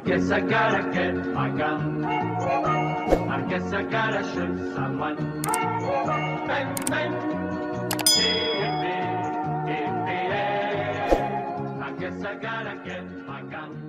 guess I gotta get my gun. I guess I gotta shoot someone. Bang, bang. I guess I gotta get my gun.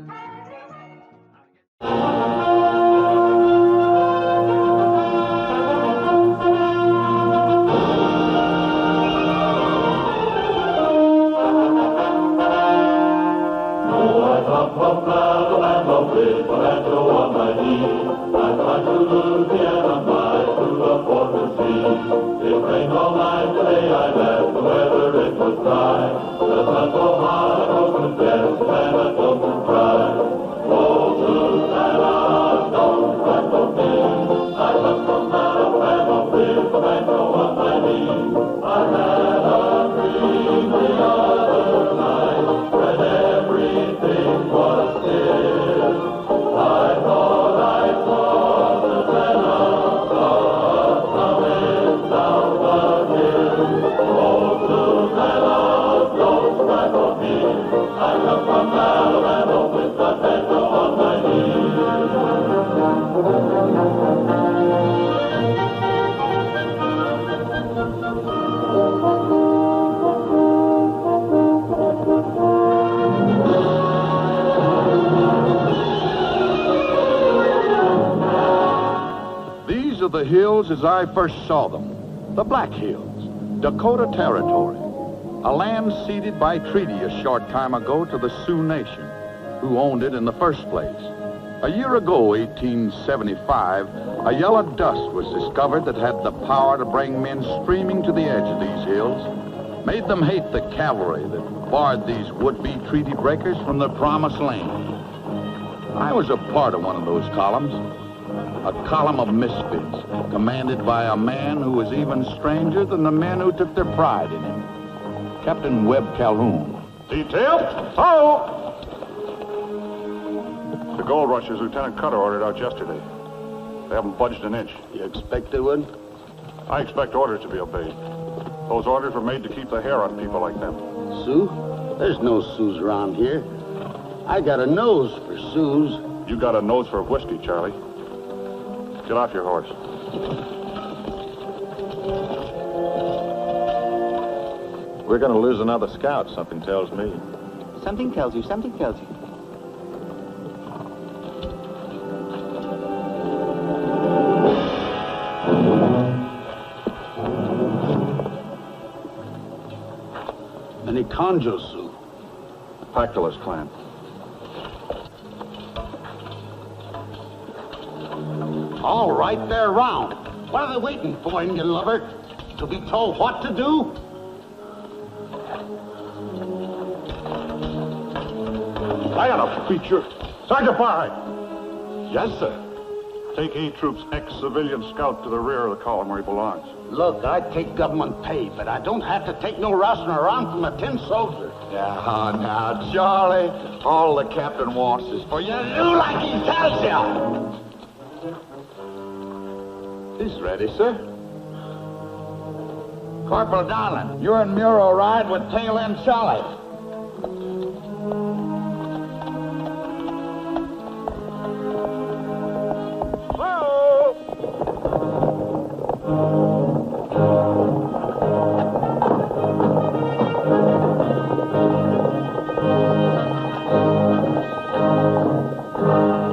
The hills as I first saw them, the Black Hills, Dakota Territory, a land ceded by treaty a short time ago to the Sioux Nation, who owned it in the first place. A year ago, 1875, a yellow dust was discovered that had the power to bring men streaming to the edge of these hills, made them hate the cavalry that barred these would-be treaty breakers from the promised land. I was a part of one of those columns. A column of misfits, commanded by a man who was even stranger than the men who took their pride in him, Captain Webb Calhoun. Detail? Oh! The gold rushers Lieutenant Cutter ordered out yesterday. They haven't budged an inch. You expect they would? I expect orders to be obeyed. Those orders were made to keep the hair on people like them. Sioux? There's no Sioux around here. I got a nose for Sioux. You got a nose for whiskey, Charlie. Get off your horse. We're going to lose another scout, something tells me. Something tells you, something tells you. Any Conjo Sioux? Pactolus clan. All right, they're round. What are they waiting for, Indian lover? To be told what to do? I got a feature. Sergeant Farhide. Yes, sir. Take A Troop's ex-civilian scout to the rear of the column where he belongs. Look, I take government pay, but I don't have to take no roughing around from a tin soldier. Now, Charlie, all the captain wants is for you to Do like he tells you. He's ready, sir. Corporal Donlin, you're in Muro ride with tail end Charlie.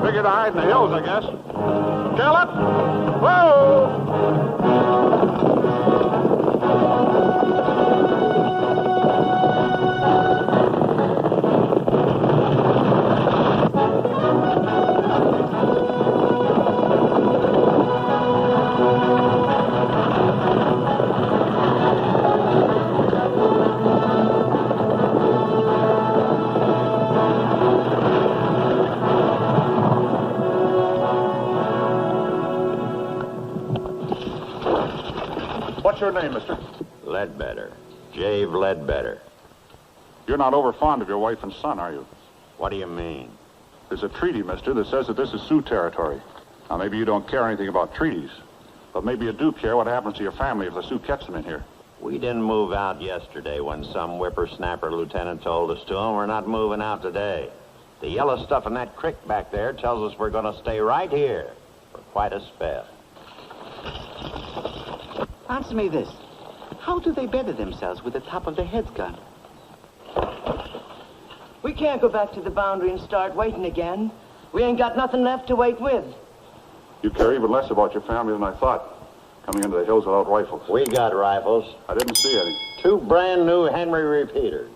Figure to hide in the hills, I guess. Kill it! Whoa! What's your name, mister? Ledbetter. Jave Ledbetter. You're not over fond of your wife and son, are you? What do you mean? There's a treaty, mister, that says that this is Sioux territory. Now, maybe you don't care anything about treaties, but maybe you do care what happens to your family if the Sioux catch them in here. We didn't move out yesterday when some whippersnapper lieutenant told us to, and we're not moving out today. The yellow stuff in that creek back there tells us we're going to stay right here for quite a spell. Answer me this. How do they better themselves with the top of their heads gone? We can't go back to the boundary and start waiting again. We ain't got nothing left to wait with. You care even less about your family than I thought, coming into the hills without rifles. We got rifles. I didn't see any. 2 brand new Henry repeaters.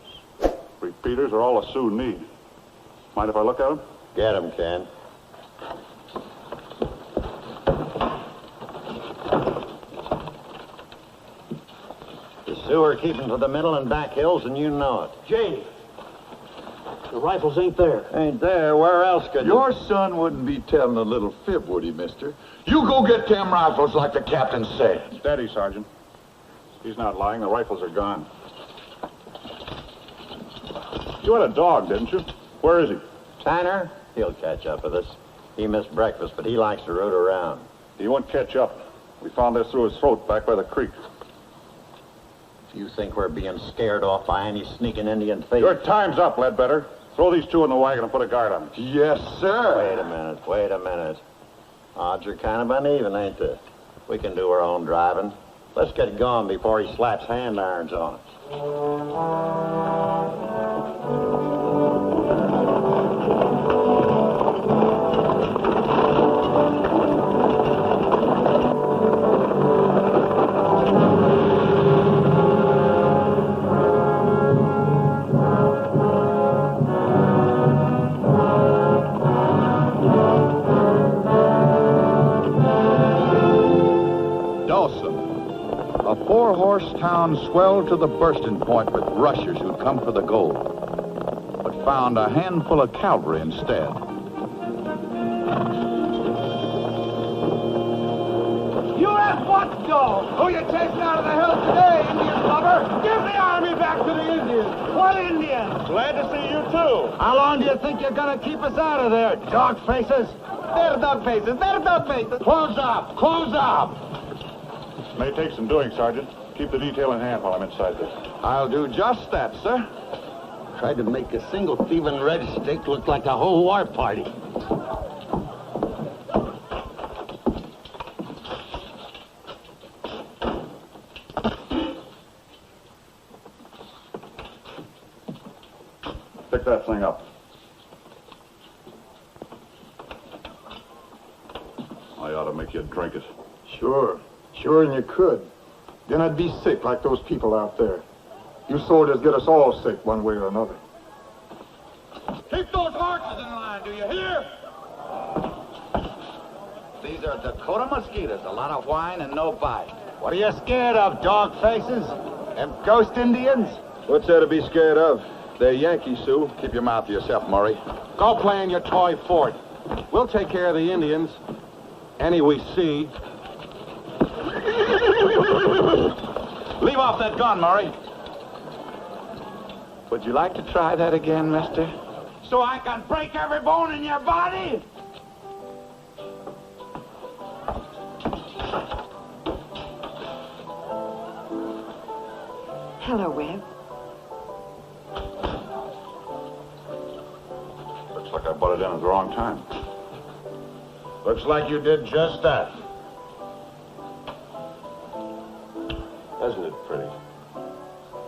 Repeaters are all a Sioux need. Mind if I look at them? Get 'em, Ken. The Sioux are keeping to the middle and back hills, and you know it. Jay, the rifles ain't there. Ain't there? Where else could Your son wouldn't be telling a little fib, would he, mister? You go get them rifles like the captain said. Steady, Sergeant. He's not lying. The rifles are gone. You had a dog, didn't you? Where is he? Tanner? He'll catch up with us. He missed breakfast, but he likes to root around. He won't catch up. We found this through his throat back by the creek. If you think we're being scared off by any sneaking Indian thief... Your time's up, Ledbetter. Throw these 2 in the wagon and put a guard on them. Yes, sir. Wait a minute. Odds are kind of uneven, ain't they? We can do our own driving. Let's get going before he slaps hand irons on us. A 4-horse town swelled to the bursting point with rushers who'd come for the gold, but found a handful of cavalry instead. You asked what, dog? Who you chasing out of the hills today, Indian lover? Give the army back to the Indians. What Indians? Glad to see you, too. How long do you think you're gonna keep us out of there, dog faces? They're dog faces. They're dog faces. Close up! Close up! May take some doing, Sergeant. Keep the detail in hand while I'm inside this. I'll do just that, sir. Tried to make a single thieving red stick look like a whole war party. Pick that thing up. I ought to make you drink it. Sure, and you could. Then I'd be sick like those people out there. You soldiers get us all sick one way or another. Keep those horses in line, do you hear? These are Dakota mosquitoes. A lot of whine and no bite. What are you scared of, dog faces? Them ghost Indians? What's there to be scared of? They're Yankee, Sioux. Keep your mouth to yourself, Murray. Go play in your toy fort. We'll take care of the Indians. Any we see. Leave off that gun, Murray. Would you like to try that again, mister? So I can break every bone in your body? Hello, Webb. Looks like I butted in at the wrong time. Looks like you did just that. Isn't it pretty?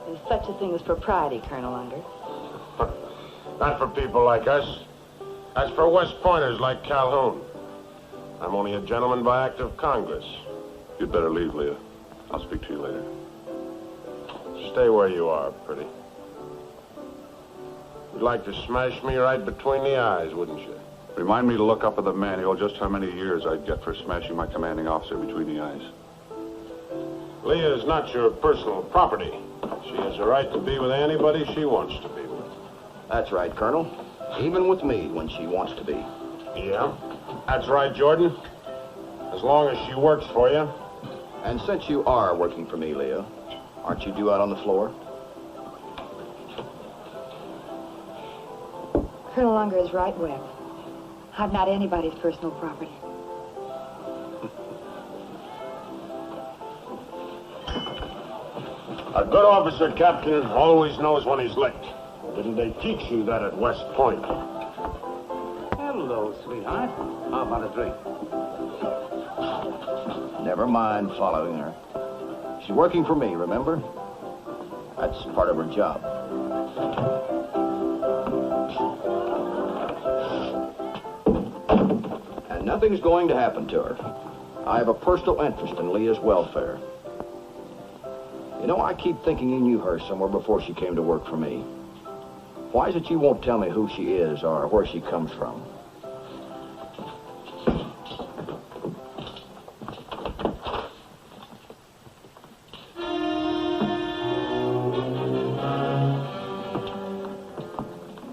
There's such a thing as propriety, Colonel Unger. Not for people like us. That's for West Pointers like Calhoun. I'm only a gentleman by act of Congress. You'd better leave, Leah. I'll speak to you later. Stay where you are, pretty. You'd like to smash me right between the eyes, wouldn't you? Remind me to look up at the manual just how many years I'd get for smashing my commanding officer between the eyes. Leah is not your personal property. She has a right to be with anybody she wants to be with. That's right, Colonel. Even with me when she wants to be. Yeah, that's right, Jordan. As long as she works for you. And since you are working for me, Leah, aren't you due out on the floor? Colonel Unger is right, Webb. I'm not anybody's personal property. A good officer, Captain, always knows when he's licked. Didn't they teach you that at West Point? want a drink. Never mind following her. She's working for me, remember? That's part of her job. And nothing's going to happen to her. I have a personal interest in Leah's welfare. You know, I keep thinking you knew her somewhere before she came to work for me. Why is it you won't tell me who she is or where she comes from?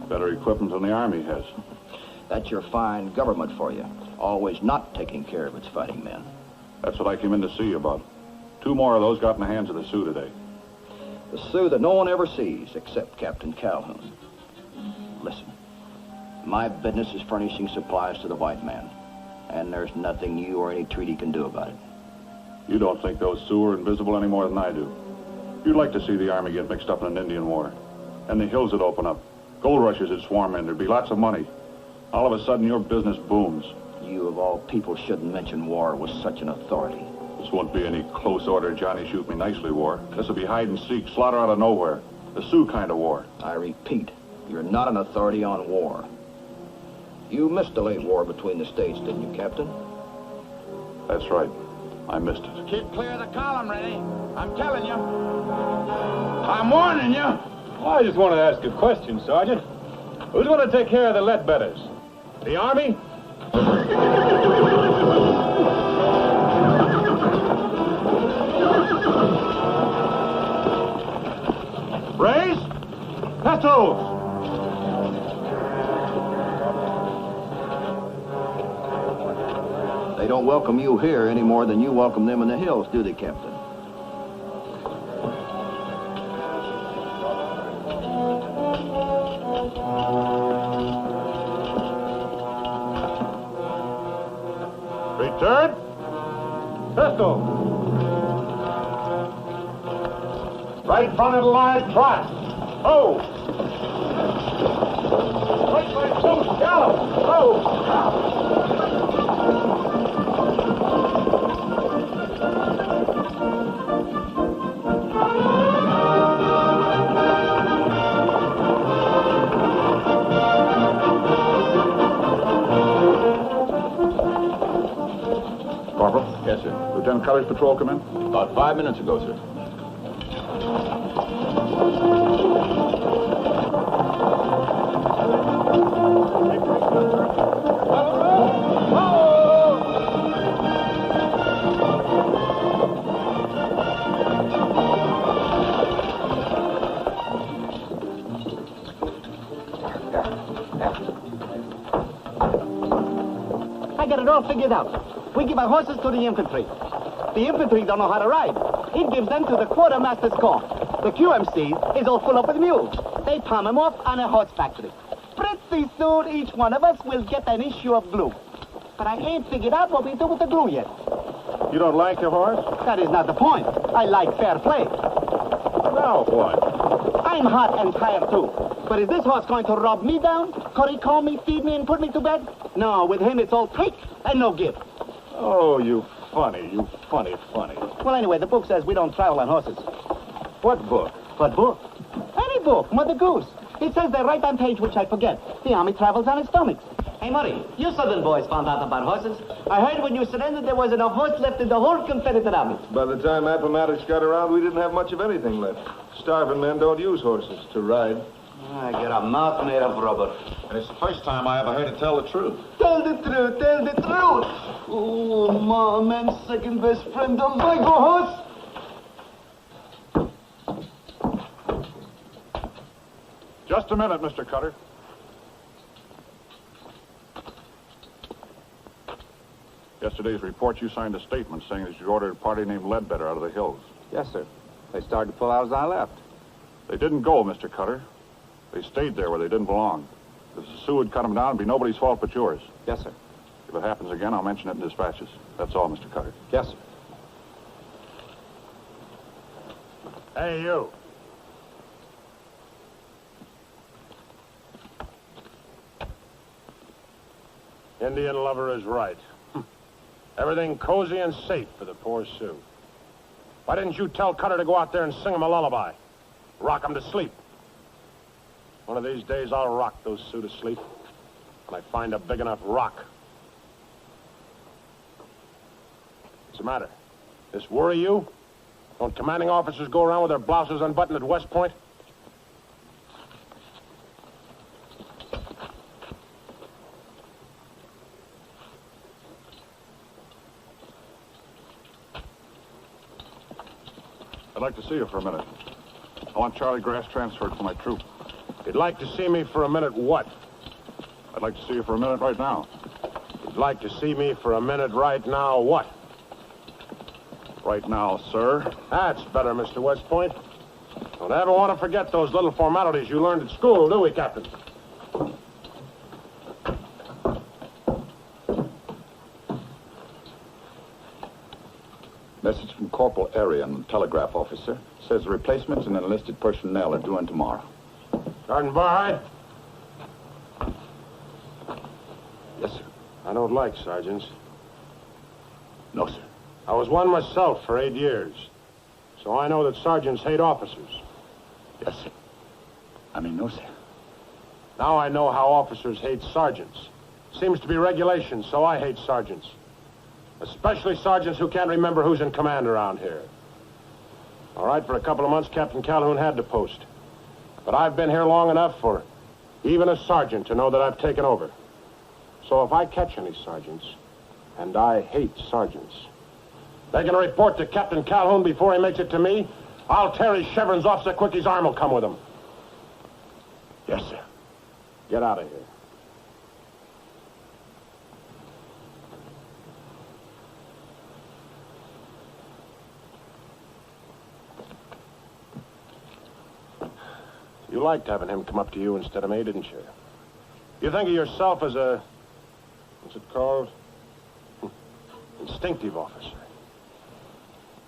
Better equipment than the Army has. That's your fine government for you. Always not taking care of its fighting men. That's what I came in to see you about. 2 more of those got in the hands of the Sioux today. The Sioux that no one ever sees except Captain Calhoun. Listen, my business is furnishing supplies to the white man, and there's nothing you or any treaty can do about it. You don't think those Sioux are invisible any more than I do. You'd like to see the Army get mixed up in an Indian war, and the hills would open up. Gold rushes would swarm in. There'd be lots of money. All of a sudden, your business booms. You, of all people, shouldn't mention war with such an authority. This won't be any close order, Johnny shoot me nicely war. This will be hide and seek, slaughter out of nowhere. The Sioux kind of war. I repeat, you're not an authority on war. You missed the late war between the states, didn't you, Captain? That's right. I missed it. Keep clear of the column, Rennie. I'm telling you. I'm warning you. Well, I just want to ask a question, Sergeant. Who's going to take care of the Ledbetters? The Army? Raise. Pistols. They don't welcome you here any more than you welcome them in the hills, do they, Captain? Return. Pistol. Right in front of the line, trot. Oh! Right by two, gallop. Oh! Corporal? Yes, sir. Lieutenant Cutler's patrol come in? About 5 minutes ago, sir. I got it all figured out. We give our horses to the infantry. The infantry don't know how to ride. It gives them to the quartermaster's corps. The QMC is all full up with mules. They palm them off on a horse factory. Pretty soon, each one of us will get an issue of glue. But I ain't figured out what we do with the glue yet. You don't like your horse? That is not the point. I like fair play. Now what? I'm hot and tired, too. But is this horse going to rub me down? Could he call me, feed me, and put me to bed? No, with him it's all take and no give. Oh, you funny. Well, anyway, the book says we don't travel on horses. What book? What book? Any book, Mother Goose. It says there right on page which I forget. The Army travels on its stomachs. Hey, Murray, you Southern boys found out about horses. I heard when you surrendered there was enough horse left in the whole Confederate Army. By the time Appomattox got around, we didn't have much of anything left. Starving men don't use horses to ride. I get a mouth made of rubber. And it's the first time I ever heard it tell the truth. Tell the truth, tell the truth. Oh, my man's second best friend, the Michael horse. Just a minute, Mr. Cutter. Yesterday's report, you signed a statement saying that you ordered a party named Ledbetter out of the hills. Yes, sir. They started to pull out as I left. They didn't go, Mr. Cutter. They stayed there where they didn't belong. If the Sioux had cut them down, it'd be nobody's fault but yours. Yes, sir. If it happens again, I'll mention it in dispatches. That's all, Mr. Cutter. Yes, sir. Hey, you. Indian lover is right. Everything cozy and safe for the poor Sioux. Why didn't you tell Cutter to go out there and sing him a lullaby? Rock him to sleep. One of these days, I'll rock those Sioux to sleep when I find a big enough rock. What's the matter? This worry you? Don't commanding officers go around with their blouses unbuttoned at West Point? I'd like to see you for a minute. I want Charlie Grass transferred to my troop. You'd like to see me for a minute what? I'd like to see you for a minute right now. You'd like to see me for a minute right now what? Right now, sir. That's better, Mr. West Point. Don't ever want to forget those little formalities you learned at school, do we, Captain? Message from Corporal Arian, telegraph officer. Says replacements and enlisted personnel are due in tomorrow. Sergeant Barhide? Yes, sir. I don't like sergeants. No, sir. I was one myself for 8 years, so I know that sergeants hate officers. Yes, sir. No, sir. Now I know how officers hate sergeants. Seems to be regulation, so I hate sergeants. Especially sergeants who can't remember who's in command around here. All right, for a couple of months, Captain Calhoun had the post. But I've been here long enough for even a sergeant to know that I've taken over. So if I catch any sergeants, and I hate sergeants, they can report to Captain Calhoun before he makes it to me. I'll tear his chevrons off so quick his arm will come with him. Yes, sir. Get out of here. You liked having him come up to you instead of me, didn't you? You think of yourself as a, what's it called? Instinctive officer.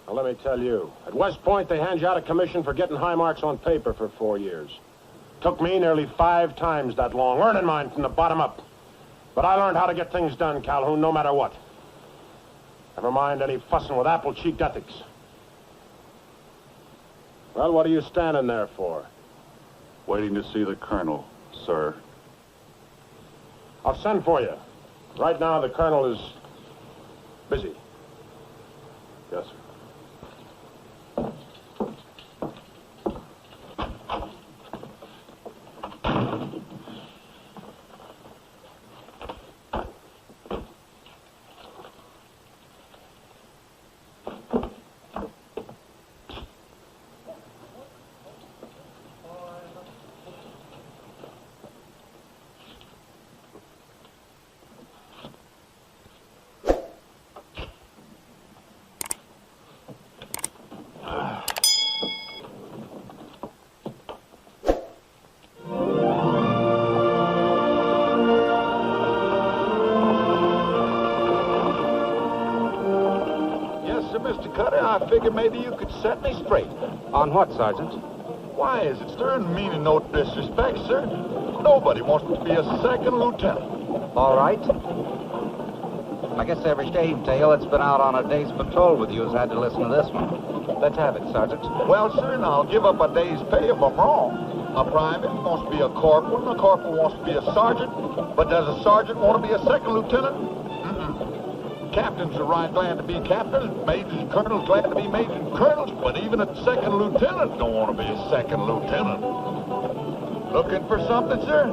Well, let me tell you, at West Point, they hand you out a commission for getting high marks on paper for 4 years. Took me nearly 5 times that long, learning mine from the bottom up. But I learned how to get things done, Calhoun, no matter what. Never mind any fussing with apple-cheeked ethics. Well, what are you standing there for? Waiting to see the colonel, sir. I'll send for you. Right now, the colonel is busy. Yes, sir. I figured maybe you could set me straight. On what, Sergeant? Why is it, sir, and meaning no disrespect, sir? Nobody wants to be a second lieutenant. All right. I guess every shade tail that's been out on a day's patrol with you has had to listen to this one. Let's have it, Sergeant. Well, sir, and I'll give up a day's pay if I'm wrong. A private wants to be a corporal, and a corporal wants to be a sergeant. But does a sergeant want to be a second lieutenant? Captains are right glad to be captains, majors and colonels glad to be majors and colonels, but even a second lieutenant don't want to be a second lieutenant. Looking for something, sir?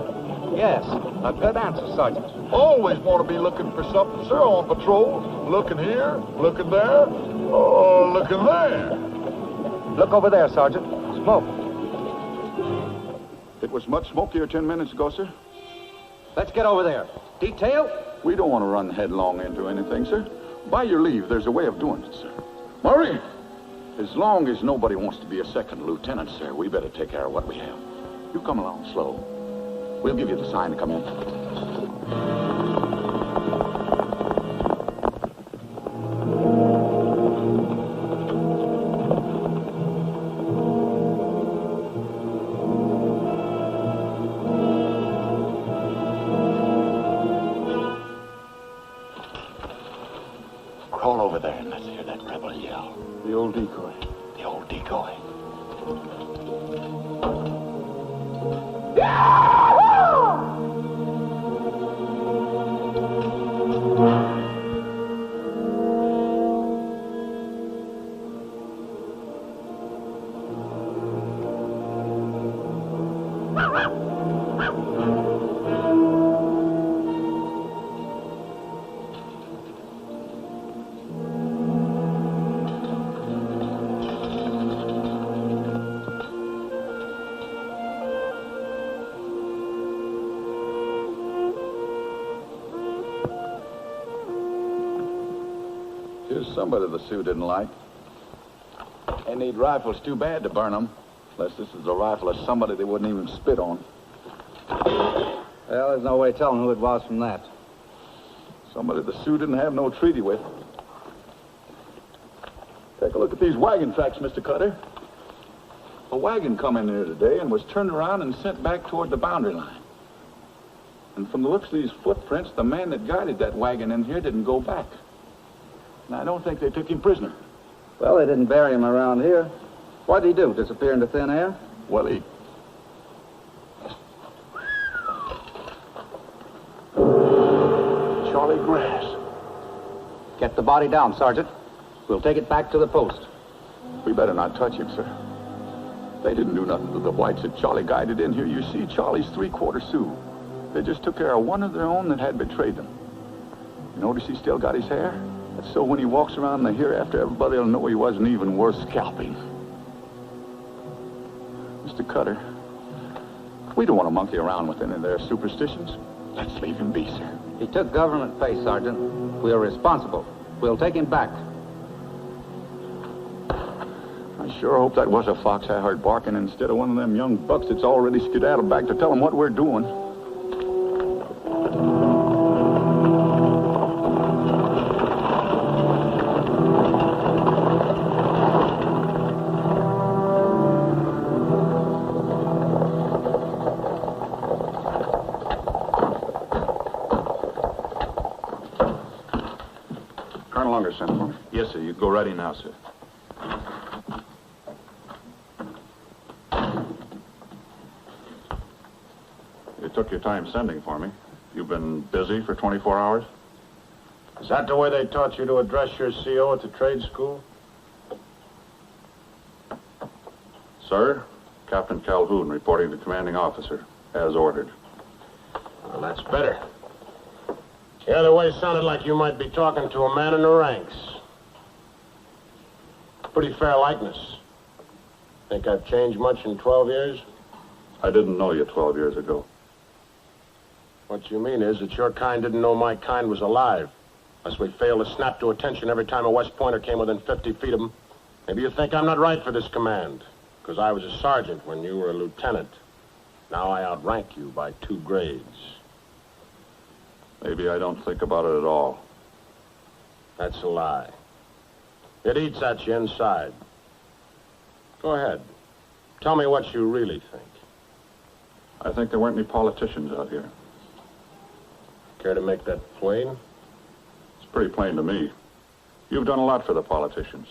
Yes, a good answer, Sergeant. Always want to be looking for something, sir, on patrol. Looking here, looking there, oh, looking there. Look over there, Sergeant. Smoke. It was much smokier 10 minutes ago, sir. Let's get over there. Detail? We don't want to run headlong into anything, sir. By your leave, there's a way of doing it, sir. Murray! As long as nobody wants to be a second lieutenant, sir, we better take care of what we have. You come along slow. We'll give you the sign to come in. stand. Let's hear that rebel yell. The old decoy. The old decoy. Here's somebody the Sioux didn't like. They need rifles too bad to burn them. Unless this is a rifle of somebody they wouldn't even spit on. Well, there's no way telling who it was from that. Somebody the Sioux didn't have no treaty with. Take a look at these wagon tracks, Mr. Cutter. A wagon come in here today and was turned around and sent back toward the boundary line. And from the looks of these footprints, the man that guided that wagon in here didn't go back. And I don't think they took him prisoner. Well, they didn't bury him around here. What did he do? Disappear into thin air? Well, he... Charlie Grass. Get the body down, Sergeant. We'll take it back to the post. We better not touch him, sir. They didn't do nothing to the whites that Charlie guided in here. You see, Charlie's three-quarter Sioux. They just took care of one of their own that had betrayed them. You notice he still got his hair? That's so when he walks around in the hereafter, everybody will know he wasn't even worth scalping. Mr. Cutter, we don't want to monkey around with any of their superstitions. Let's leave him be, sir. He took government pay, Sergeant. We are responsible. We'll take him back. I sure hope that was a fox I heard barking instead of one of them young bucks that's already skedaddled back to tell them what we're doing. Sent for me. Yes, sir. You go right in now, sir. You took your time sending for me. You've been busy for 24 hours? Is that the way they taught you to address your CO at the trade school? Sir, Captain Calhoun reporting to commanding officer, as ordered. Well, that's better. The other way sounded like you might be talking to a man in the ranks. Pretty fair likeness. Think I've changed much in 12 years? I didn't know you 12 years ago. What you mean is that your kind didn't know my kind was alive. Unless we failed to snap to attention every time a West Pointer came within 50 feet of him. Maybe you think I'm not right for this command. Because I was a sergeant when you were a lieutenant. Now I outrank you by 2 grades. Maybe I don't think about it at all. That's a lie. It eats at you inside. Go ahead. Tell me what you really think. I think there weren't any politicians out here. Care to make that plain? It's pretty plain to me. You've done a lot for the politicians.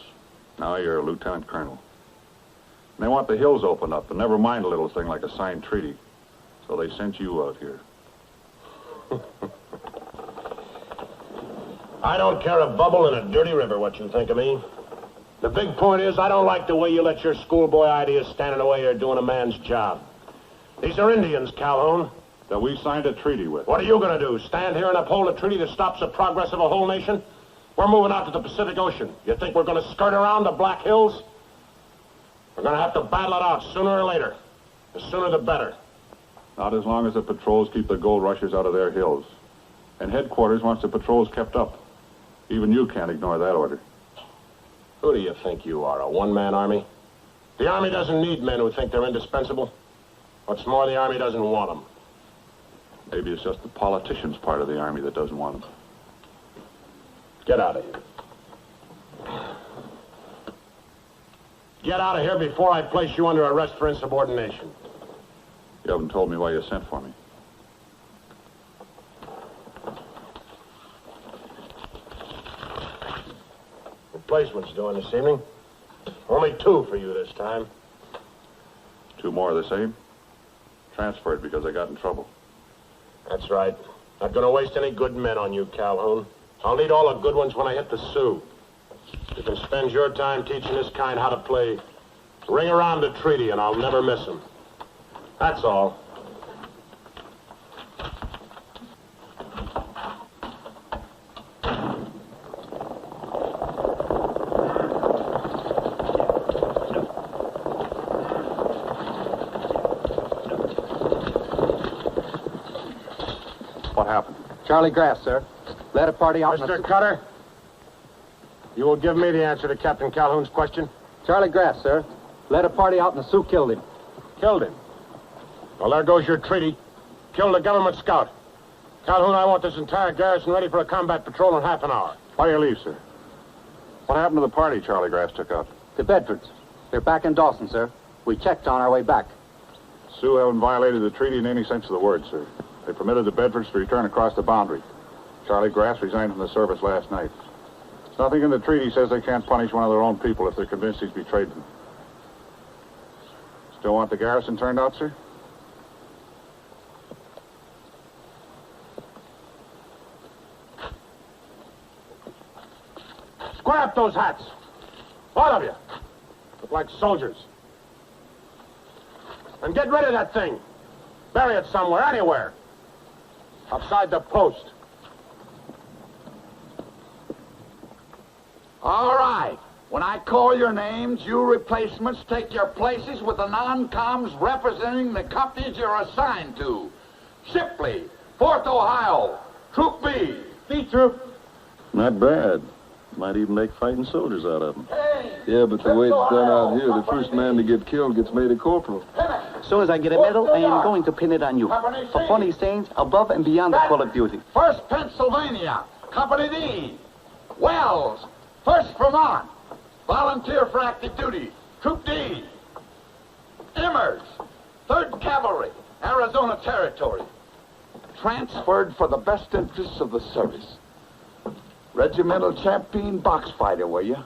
Now you're a lieutenant colonel. And they want the hills opened up, and never mind a little thing like a signed treaty. So they sent you out here. I don't care a bubble in a dirty river what you think of me. The big point is I don't like the way you let your schoolboy ideas stand in the way you're doing a man's job. These are Indians, Calhoun. That we signed a treaty with. What are you going to do? Stand here and uphold a treaty that stops the progress of a whole nation? We're moving out to the Pacific Ocean. You think we're going to skirt around the Black Hills? We're going to have to battle it out sooner or later. The sooner the better. Not as long as the patrols keep the gold rushers out of their hills. And headquarters wants the patrols kept up. Even you can't ignore that order. Who do you think you are, a one-man army? The Army doesn't need men who think they're indispensable. What's more, the Army doesn't want them. Maybe it's just the politicians' part of the Army that doesn't want them. Get out of here. Get out of here before I place you under arrest for insubordination. You haven't told me why you sent for me. replacements doing this evening? Only 2 for you this time. 2 more of the same? Transferred because I got in trouble. That's right. Not gonna waste any good men on you, Calhoun. I'll need all the good ones when I hit the Sioux. You can spend your time teaching this kind how to play ring around the treaty, and I'll never miss them. That's all. What happened? Charlie Grass, sir. Led a party out... Mr. Cutter, you will give me the answer to Captain Calhoun's question? Charlie Grass, sir. Led a party out and the Sioux killed him. Killed him? Well, there goes your treaty. Killed a government scout. Calhoun, I want this entire garrison ready for a combat patrol in half an hour. Why do you leave, sir? What happened to the party Charlie Grass took out? The Bedfords. They're back in Dawson, sir. We checked on our way back. Sioux haven't violated the treaty in any sense of the word, sir. They permitted the Bedfords to return across the boundary. Charlie Grass resigned from the service last night. Nothing in the treaty says they can't punish one of their own people if they're convinced he's betrayed them. Still want the garrison turned out, sir? Square up those hats. All of you. Look like soldiers. And get rid of that thing. Bury it somewhere, anywhere. Outside the post. All right. When I call your names, you replacements take your places with the non-coms representing the companies you're assigned to. Shipley, 4th Ohio, Troop B. B Troop. Not bad. Might even make fighting soldiers out of them. Yeah, but the way it's done out here, the first man to get killed gets made a corporal. As soon as I get a medal, I am going to pin it on you. For funny things above and beyond the call of duty. 1st Pennsylvania, Company D. Wells, 1st Vermont, volunteer for active duty, Troop D. Emmers, 3rd Cavalry, Arizona Territory. Transferred for the best interests of the service. Regimental champion box fighter, were you?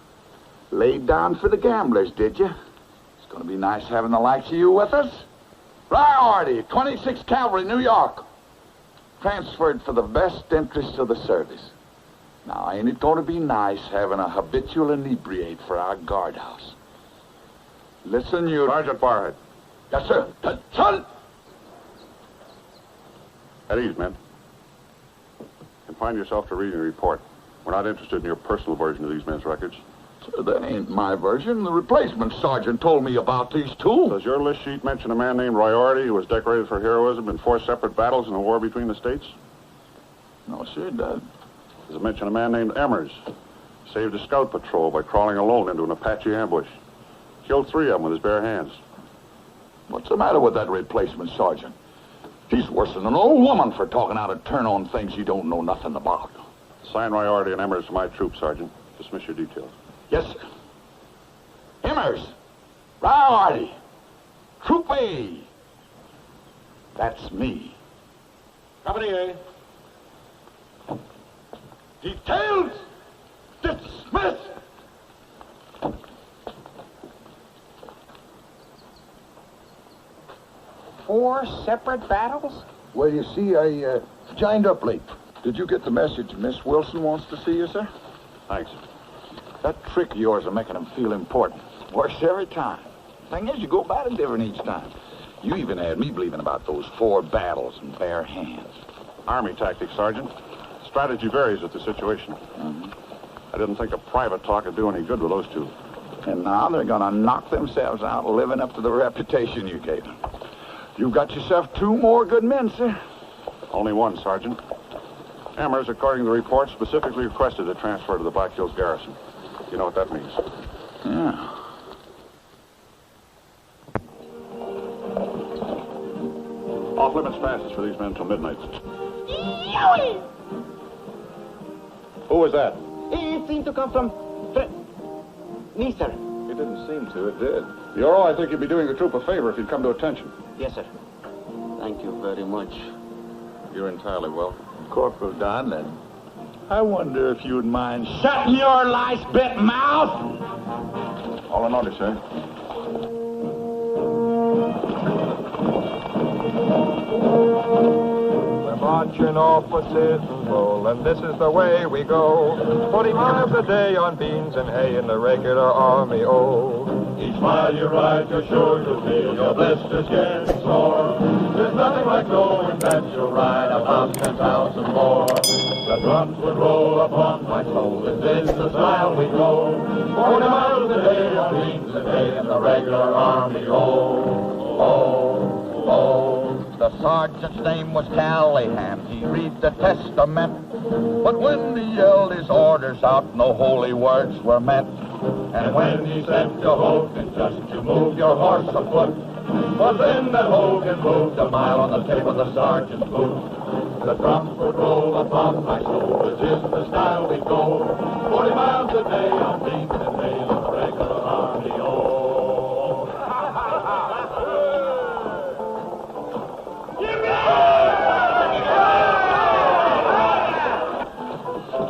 Laid down for the gamblers, did you? It's going to be nice having the likes of you with us. Priority, 26th Cavalry, New York. Transferred for the best interests of the service. Now, ain't it going to be nice having a habitual inebriate for our guardhouse? Listen, you... Sergeant Barhead. Yes, sir. Attention! At ease, men. Confine yourself to reading the report. We're not interested in your personal version of these men's records. Sir, that ain't my version. The replacement sergeant told me about these 2. Does your list sheet mention a man named Riordi who was decorated for heroism in 4 separate battles in the war between the states? No, sir, it does. Does it mention a man named Emmers? Saved a scout patrol by crawling alone into an Apache ambush. Killed 3 of them with his bare hands. What's the matter with that replacement sergeant? He's worse than an old woman for talking out of turn on things he don't know nothing about. Assign Riordi and Emmers to my troop, Sergeant. Dismiss your details. Yes, sir. Emmers, Riordi, Troop A. That's me. Company A. Details dismissed. Four separate battles? Well, you see, I joined up late. Did you get the message Miss Wilson wants to see you, sir? Thanks. That trick of yours of making him feel important works every time. Thing is, you go about it different each time. You even had me believing about those 4 battles in bare hands. Army tactics, Sergeant. Strategy varies with the situation. I didn't think a private talk would do any good with those 2. And now they're going to knock themselves out living up to the reputation you gave them. You've got yourself 2 more good men, sir. Only 1, Sergeant. Emmers, according to the report, specifically requested a transfer to the Black Hills Garrison. You know what that means. Yeah. Off-limits passes for these men till midnight. Yowie! Who was that? It seemed to come from... me, sir. It didn't seem to. It did. Bureau, I think you'd be doing the troop a favor if you'd come to attention. Yes, sir. Thank you very much. You're entirely welcome. Corporal Don, then. I wonder if you'd mind shutting your lice-bit mouth? All in order, sir. We're marching off for Citizens Roll, and this is the way we go. 40 miles a day on beans and hay in the regular army, oh. Each mile you ride, you're sure to feel your blisters getting sore. There's nothing like knowing that you'll ride about 10,000 more. The drums would roll upon my soul, this is the style we go. 40 miles a day on beans and hay in the regular army, oh, oh, oh. The sergeant's name was Callahan. He read the testament. But when he yelled his orders out, no holy words were meant. And when he said to Hogan just to move your horse a foot, well then that Hogan moved a mile on the tip of the sergeant's boot. The drums would roll upon my soul, this is the style we go. 40 miles a day on beans and hay in the regular army, oh.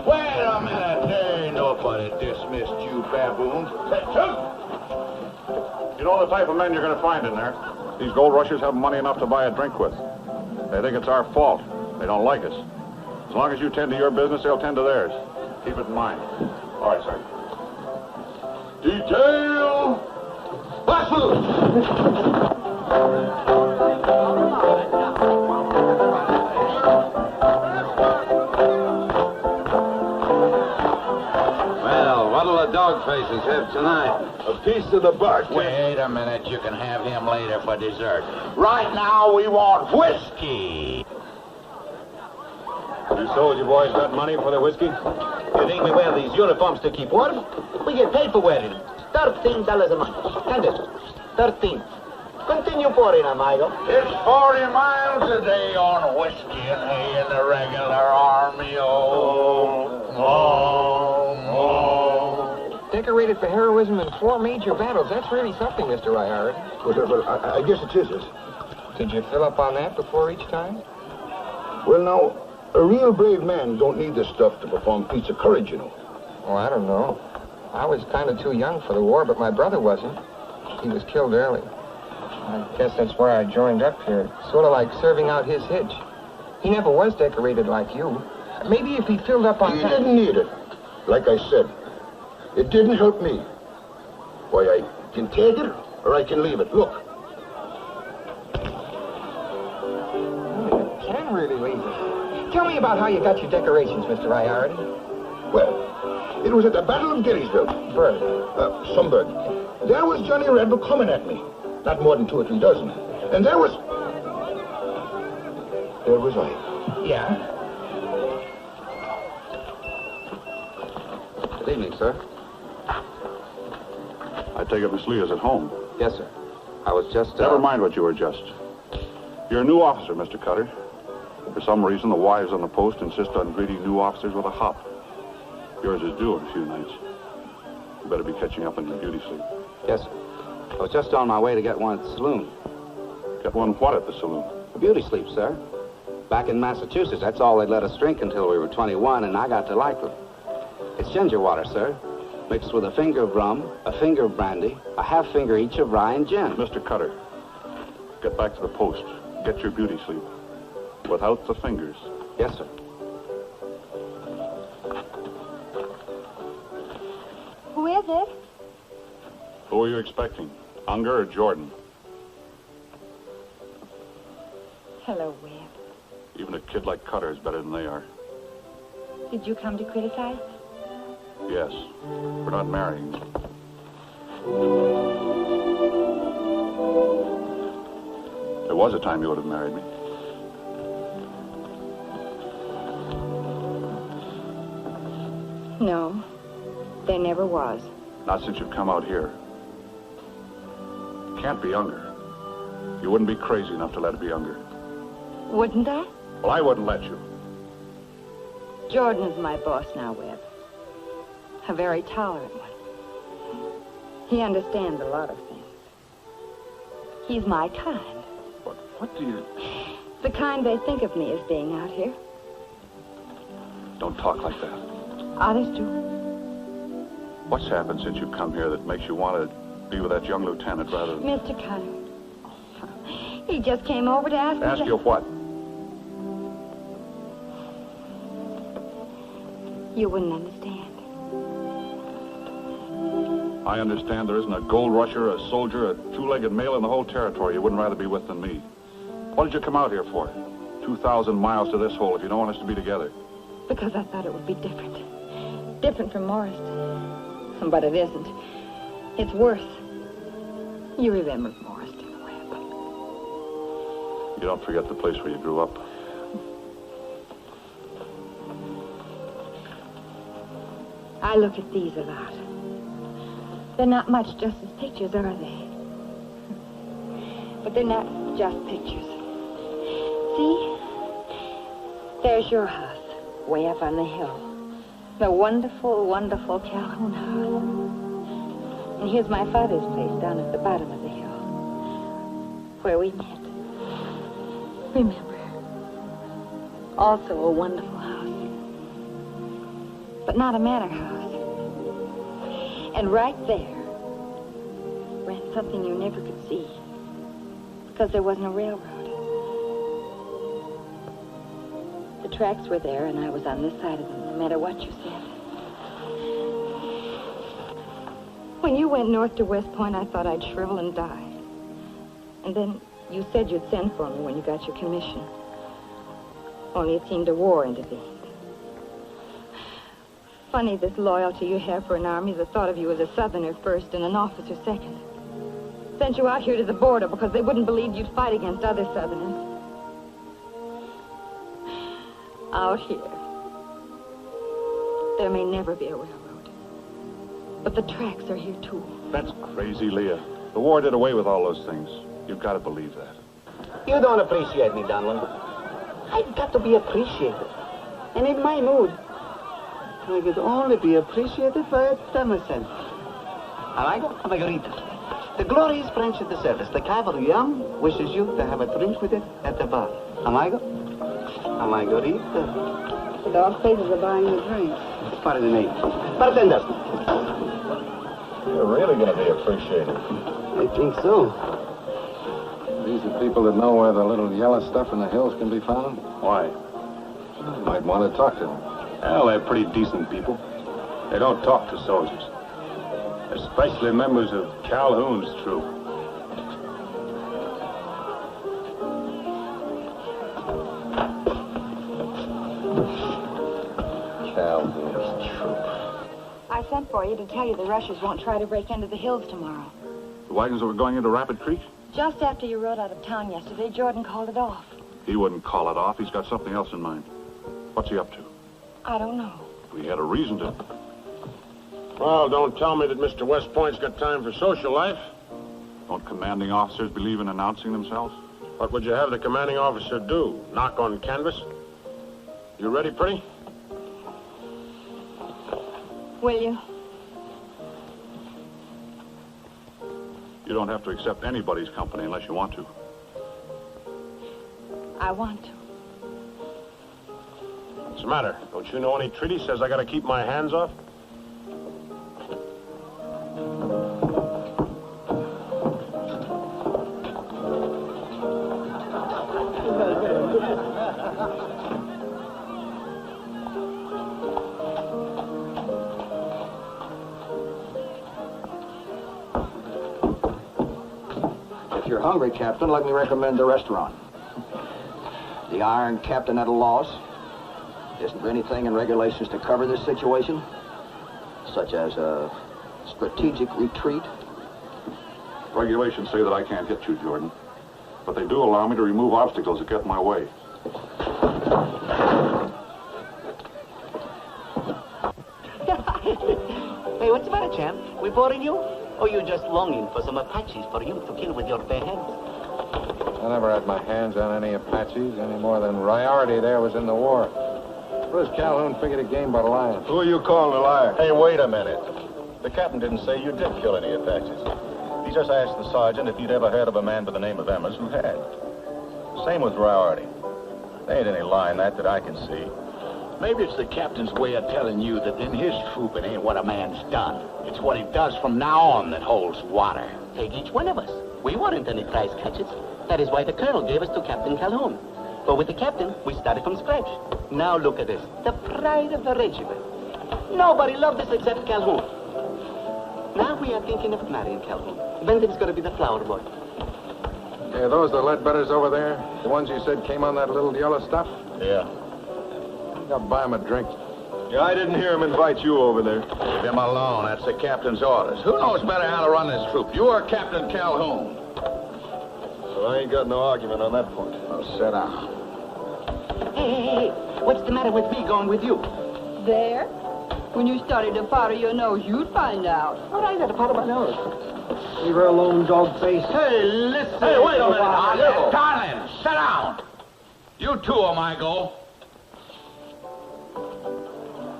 Wait a minute, there ain't nobody dismissed you baboons. You know the type of men you're going to find in there. These gold rushers have money enough to buy a drink with. They think it's our fault. They don't like us. As long as you tend to your business, they'll tend to theirs. Keep it in mind. All right, sir. Detail! Bustle! Well, what'll the dog faces have tonight? A piece of the bark. Wait a minute, you can have him later for dessert. Right now, we want whiskey. You sold you boys got money for the whiskey? You think we wear these uniforms to keep warm? We get paid for wearing them. $13 a month. Send it. 13. Continue pouring, amigo. It's 40 miles a day on whiskey and hay in the regular army, oh, oh, oh. Decorated for heroism in 4 major battles. That's really something, Mr. Ryard. Well, I guess it is. Did you fill up on that before each time? Well, now, a real brave man don't need this stuff to perform feats of courage, you know. Oh, I don't know. I was kind of too young for the war, but my brother wasn't. He was killed early. I guess that's where I joined up here. Sort of like serving out his hitch. He never was decorated like you. Maybe if he filled up on... He didn't need it. Like I said, it didn't help me. Why, I can take it or I can leave it. Look. You can really leave it. Tell me about how you got your decorations, Mr. Ryard. Well, it was at the Battle of Gettysburg. Bird. Some bird. There was Johnny Rebel coming at me. Not more than 2 or 3 dozen. And there was I. Yeah? Good evening, sir. I take it Miss Leah's at home. Yes, sir. I was just... Never mind what you were just. You're a new officer, Mr. Cutter. For some reason, the wives on the post insist on greeting new officers with a hop. Yours is due in a few nights. You better be catching up on your beauty sleep. Yes, sir. I was just on my way to get one at the saloon. Get one what at the saloon? A beauty sleep, sir. Back in Massachusetts, that's all they'd let us drink until we were 21, and I got to like them. It's ginger water, sir, mixed with a finger of rum, a finger of brandy, a half finger each of rye and gin. Mr. Cutter, get back to the post. Get your beauty sleep. Without the fingers. Yes, sir. Who is it? Who are you expecting? Unger or Jordan? Hello, Webb. Even a kid like Cutter is better than they are. Did you come to criticize? Yes. We're not marrying. There was a time you would have married me. No, there never was. Not since you've come out here. It can't be Unger. You wouldn't be crazy enough to let it be Unger. Wouldn't I? Well, I wouldn't let you. Jordan's my boss now, Webb. A very tolerant one. He understands a lot of things. He's my kind. What do you... The kind they think of me as being out here. Don't talk like that. Honest, too. What's happened since you've come here that makes you want to be with that young lieutenant rather than... Mr. Connor. He just came over to ask me Ask you what? You wouldn't understand. I understand there isn't a gold rusher, a soldier, a two-legged male in the whole territory you wouldn't rather be with than me. What did you come out here for? 2,000 miles to this hole if you don't want us to be together. Because I thought it would be different. Different from Morris. But it isn't. It's worse. You remember Morris in the web. You don't forget the place where you grew up. I look at these a lot. They're not much just as pictures, are they? But they're not just pictures. See? There's your house, way up on the hill. The wonderful, wonderful Calhoun house. And here's my father's place down at the bottom of the hill, where we met. Remember? Also a wonderful house. But not a manor house. And right there ran something you never could see, because there wasn't a railroad. The tracks were there, and I was on this side of them, no matter what you said. When you went north to West Point, I thought I'd shrivel and die. And then you said you'd send for me when you got your commission. Only it seemed a war intervened. Funny, this loyalty you have for an army, the thought of you as a Southerner first and an officer second. Sent you out here to the border because they wouldn't believe you'd fight against other Southerners. Out here, there may never be a railroad, but the tracks are here too. That's crazy, Leah. The war did away with all those things. You've got to believe that. You don't appreciate me, Donlin. I've got to be appreciated. And in my mood, I could only be appreciated by a Temerson. Amigo, Margarita. The glorious branch of the service, the cavalry wishes you to have a drink with it at the bar. Amigo? Margarita. The dog faces are buying the drink. Pardon me. Bartender. You're really going to be appreciated. I think so. These are people that know where the little yellow stuff in the hills can be found? Why? You might want to talk to them. Well, they're pretty decent people. They don't talk to soldiers. Especially members of Calhoun's troop. Calhoun's troop. I sent for you to tell you the Russians won't try to break into the hills tomorrow. The wagons that were going into Rapid Creek? Just after you rode out of town yesterday, Jordan called it off. He wouldn't call it off. He's got something else in mind. What's he up to? I don't know. We had a reason to. Well, don't tell me that Mr. West Point's got time for social life. Don't commanding officers believe in announcing themselves? What would you have the commanding officer do? Knock on canvas? You ready, pretty? Will you? You don't have to accept anybody's company unless you want to. I want to. What's the matter? Don't you know any treaty says I gotta keep my hands off? If you're hungry, Captain, let me recommend the restaurant. The Iron Captain at a loss. Isn't there anything in regulations to cover this situation? Such as a strategic retreat? Regulations say that I can't hit you, Jordan. But they do allow me to remove obstacles that get in my way. Hey, what's the matter, champ? We boring you? Or you just longing for some Apaches for you to kill with your bare hands? I never had my hands on any Apaches any more than Riority there was in the war. What does Calhoun figure the game but lying? Who are you calling a liar? Hey, wait a minute. The captain didn't say you did kill any Apaches. He just asked the sergeant if you'd ever heard of a man by the name of Emmers who had. Same with Riority. There ain't any lie in that I can see. Maybe it's the captain's way of telling you that in his troop it ain't what a man's done. It's what he does from now on that holds water. Take each one of us. We weren't any prize catches. That is why the colonel gave us to Captain Calhoun. But with the captain, we started from scratch. Now look at this. The pride of the regiment. Nobody loved us except Calhoun. Now we are thinking of marrying Calhoun. Benton's going to be the flower boy. Hey, those the Ledbetters over there? The ones you said came on that little yellow stuff? Yeah. I'll buy him a drink. Yeah, I didn't hear him invite you over there. Leave him alone. That's the captain's orders. Who knows better how to run this troop? You or Captain Calhoun? Well, I ain't got no argument on that point. Well, sit down. Hey. What's the matter with me going with you? There? When you started to powder your nose, you'd find out. All right, I got to powder my nose. Leave her alone, dog face. Hey, listen. Hey, wait a minute. Darling, sit down. You too, Amigo.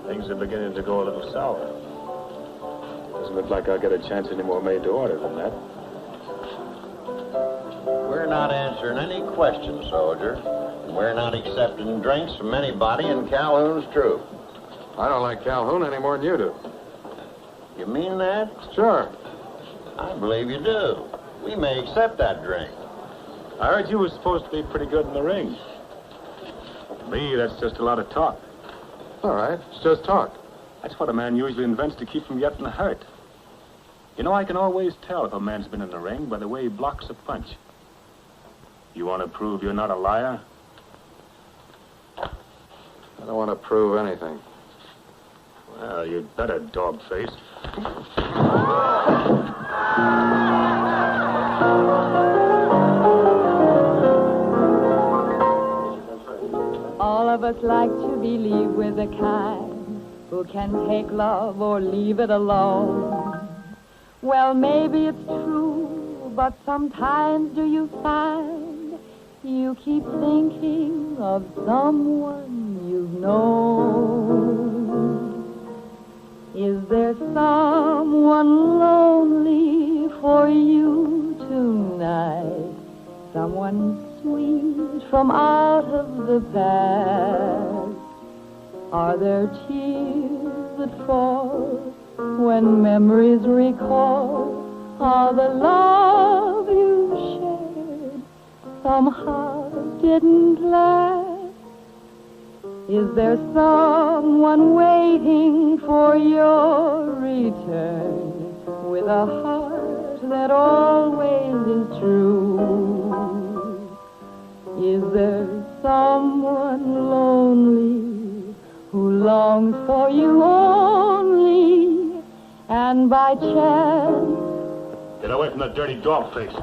Things are beginning to go a little sour. Doesn't look like I'll get a chance any more made to order than that. We're not answering any questions, soldier. And we're not accepting drinks from anybody in Calhoun's troop. I don't like Calhoun any more than you do. You mean that? Sure. I believe you do. We may accept that drink. I heard you were supposed to be pretty good in the ring. To me, that's just a lot of talk. All right, it's just talk. That's what a man usually invents to keep from getting hurt. You know, I can always tell if a man's been in the ring by the way he blocks a punch. You want to prove you're not a liar? I don't want to prove anything. Well, you'd better, dog face. All of us like to believe we're the kind who can take love or leave it alone. Well, maybe it's true, but sometimes do you find you keep thinking of someone you've known? Is there someone lonely for you tonight? Someone sweet from out of the past? Are there tears that fall when memories recall all the love you shared somehow didn't last? Is there someone waiting for your return with a heart that always is true? Is there someone lonely who longs for you only, and by chance... Get away from that dirty dog face.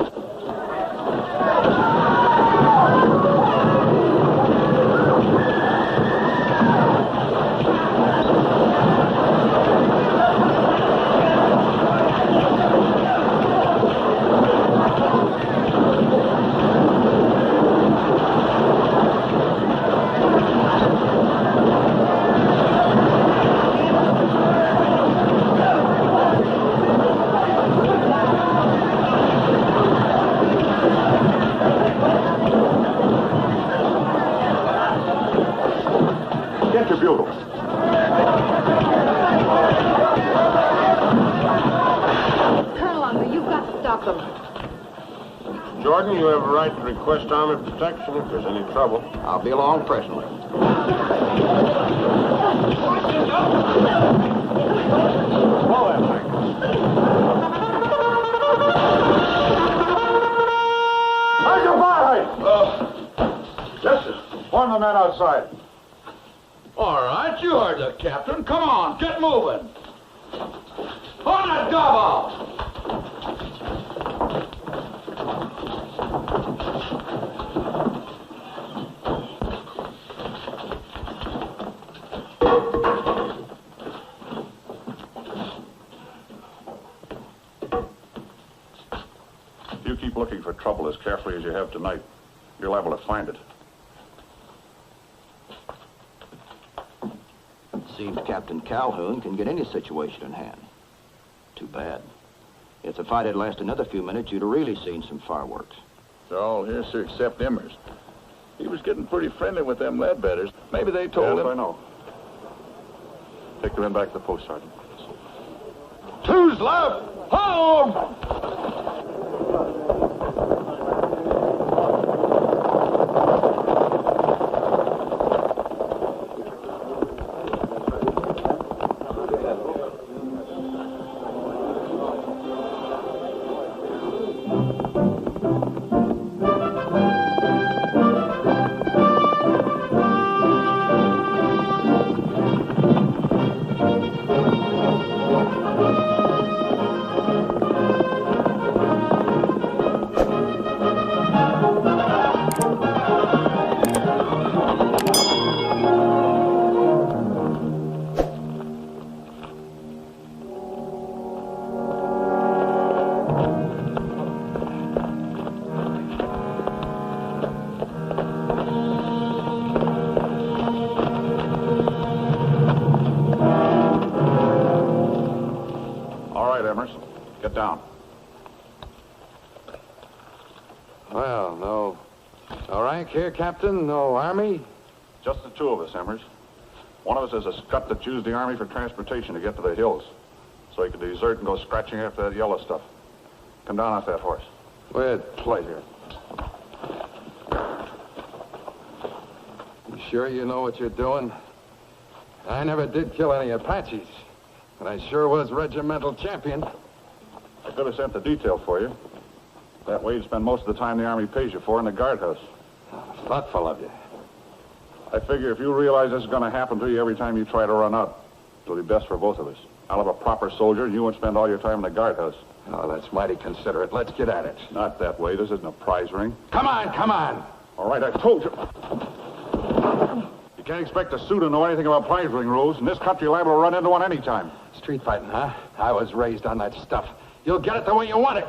Get your bugle. Colonel, you've got to stop them. Jordan, you have a right to request army protection if there's any trouble. I'll be along presently. Blow that thing. How's your fire? Listen, warn the men outside. All right, you heard the captain. Come on, get moving. On that gobble! If you keep looking for trouble as carefully as you have tonight, you're liable to find it. Seems Captain Calhoun can get any situation in hand. Too bad. If the fight had lasted another few minutes, you'd have really seen some fireworks. They're all here, sir, except Immers. He was getting pretty friendly with them Ledbetters. Maybe they told him... Yes, I know. Take the men back to the post, Sergeant. Two's left! Home! Get down. Well, no rank here, Captain? No army? Just the two of us, Emmers. One of us is a scut that used the army for transportation to get to the hills, so he could desert and go scratching after that yellow stuff. Come down off that horse. With pleasure. You sure you know what you're doing? I never did kill any Apaches, but I sure was regimental champion. I could have sent the detail for you. That way you'd spend most of the time the Army pays you for in the guardhouse. Thoughtful of you. I figure if you realize this is going to happen to you every time you try to run up, it'll be best for both of us. I'll have a proper soldier, and you won't spend all your time in the guardhouse. Oh, that's mighty considerate. Let's get at it. Not that way. This isn't a prize ring. Come on, come on. All right, I told you. You can't expect a suit to know anything about prize ring rules. In this country, you're liable to run into one any time. Street fighting, huh? I was raised on that stuff. You'll get it the way you want it.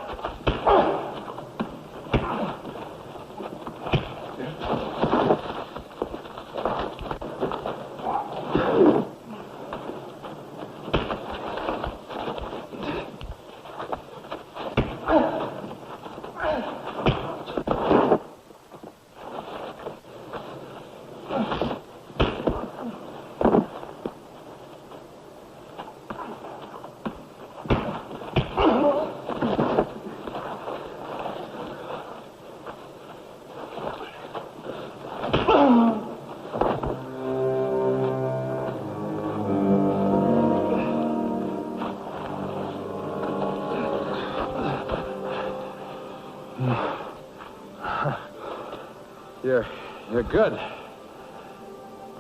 You're good.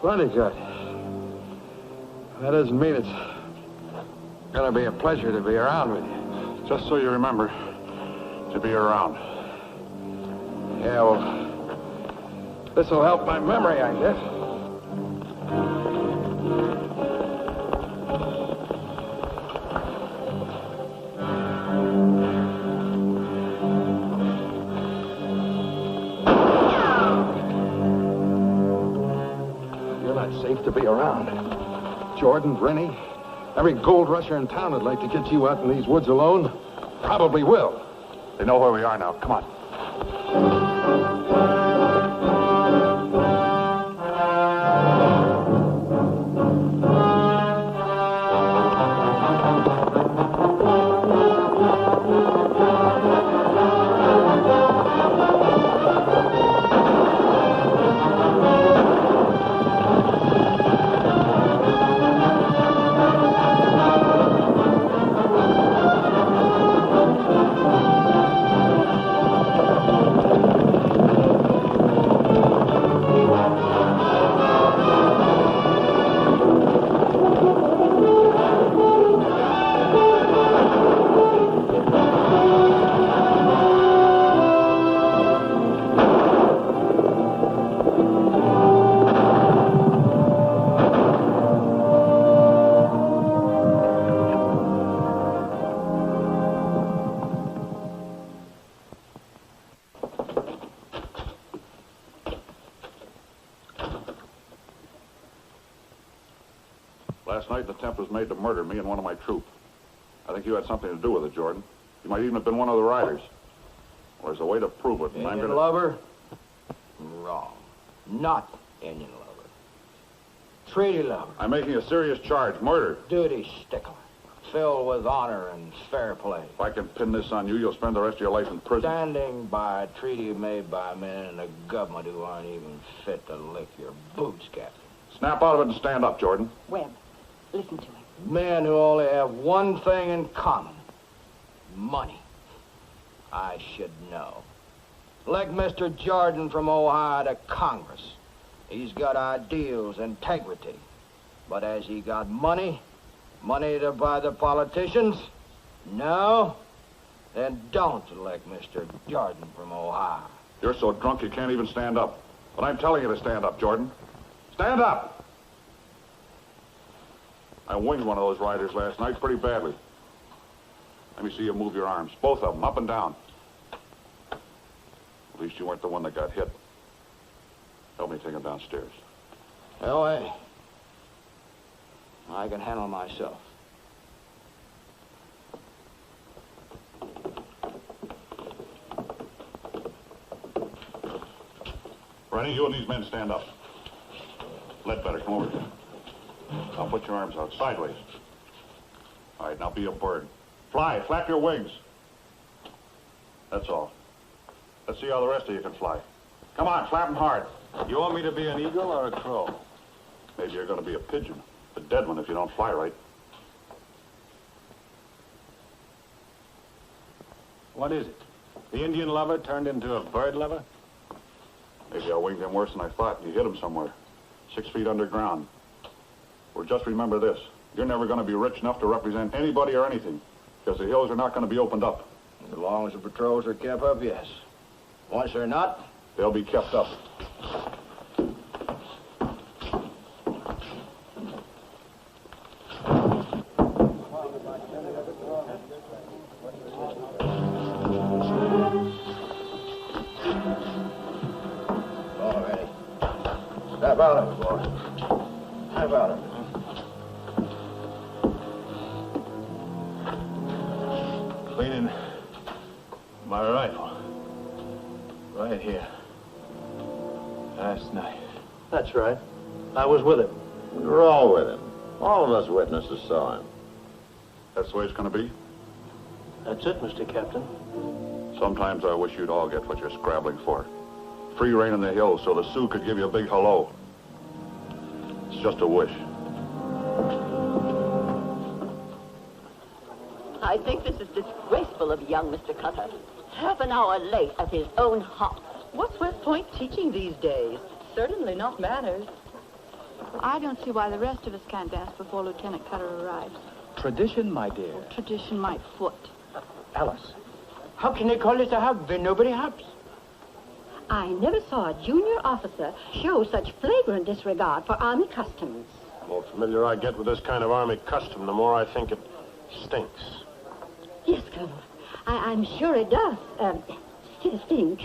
Plenty good. That doesn't mean it's gonna be a pleasure to be around with you. Just so you remember to be around. Yeah, well, this'll help my memory, I guess. Safe to be around. Jordan, Rennie, every gold rusher in town would like to get you out in these woods alone. Probably will. They know where we are now. Come on. Last night, an attempt was made to murder me and one of my troop. I think you had something to do with it, Jordan. You might even have been one of the riders. Well, there's a way to prove it, and I'm Indian gonna... lover? Wrong. Not Indian lover. Treaty lover. I'm making a serious charge, murder. Duty stickler. Filled with honor and fair play. If I can pin this on you, you'll spend the rest of your life in prison. Standing by a treaty made by men in the government who aren't even fit to lick your boots, Captain. Snap out of it and stand up, Jordan. Webb, listen to him. Men who only have one thing in common. Money. I should know. Like Mr. Jordan from Ohio to Congress. He's got ideals, integrity. But has he got money? Money to buy the politicians? No? Then don't elect Mr. Jordan from Ohio. You're so drunk you can't even stand up. But I'm telling you to stand up, Jordan. Stand up! I winged one of those riders last night pretty badly. Let me see you move your arms. Both of them, up and down. At least you weren't the one that got hit. Help me take him downstairs. Well, I can handle myself. Rennie, you and these men stand up. Ledbetter, come over here. Now put your arms out sideways. All right, now be a bird. Fly, flap your wings. That's all. Let's see how the rest of you can fly. Come on, flap them hard. You want me to be an eagle or a crow? Maybe you're going to be a pigeon. A dead one if you don't fly right. What is it? The Indian lover turned into a bird lover? Maybe I winged him worse than I thought. You hit him somewhere. 6 feet underground. Well, just remember this. You're never going to be rich enough to represent anybody or anything, because the hills are not going to be opened up. As long as the patrols are kept up, yes. Once they're not, they'll be kept up. Step out of it, boy. Step out of it. Cleaning my rifle. Right here. Last night. That's right. I was with him. We were all with him. All of us witnesses saw him. That's the way it's going to be? That's it, Mr. Captain. Sometimes I wish you'd all get what you're scrabbling for. Free rein in the hills so the Sioux could give you a big hello. It's just a wish. I think this is disgraceful of young Mr. Cutter. Half an hour late at his own hop. What's West Point teaching these days? Certainly not manners. I don't see why the rest of us can't dance before Lieutenant Cutter arrives. Tradition, my dear. Tradition, my foot. Alice. How can they call this a hub when nobody hops? I never saw a junior officer show such flagrant disregard for Army customs. The more familiar I get with this kind of Army custom, the more I think it stinks. Yes, Colonel. I'm sure it does. Stink.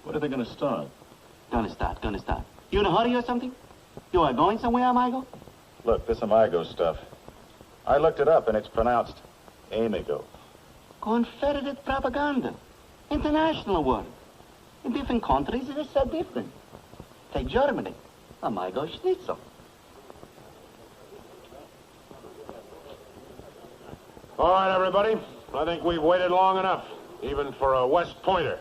What are they going to start? Gonna start. You in a hurry or something? You are going somewhere, amigo? Look, this amigo stuff. I looked it up, and it's pronounced amigo. Confederate propaganda. International word. In different countries, it is said different. Take Germany. Amigo schnitzel. All right, everybody. I think we've waited long enough, even for a West Pointer.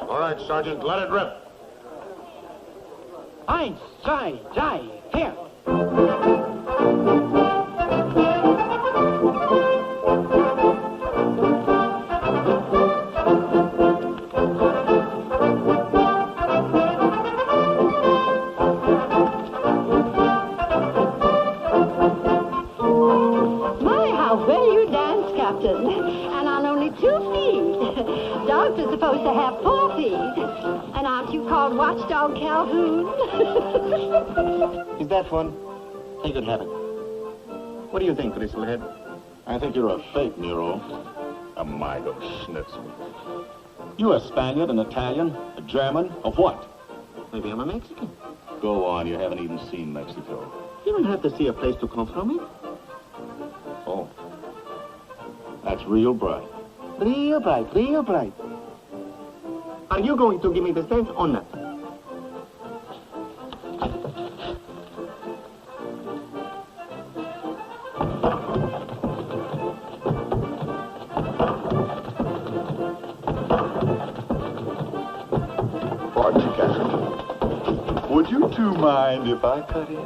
All right, Sergeant, let it rip. Eins, zwei, drei, vier. And on only 2 feet. Dogs are supposed to have 4 feet. And aren't you called Watchdog Calhoun? Is that fun? Take it, have it. What do you think, Bristlehead? I think you're a fake, Nero. Amigo schnitzel. You a Spaniard, an Italian, a German, or what? Maybe I'm a Mexican. Go on, you haven't even seen Mexico. You don't have to see a place to come from it. Oh. That's real bright. Real bright, real bright. Are you going to give me the cent or not? you mind if I cut in?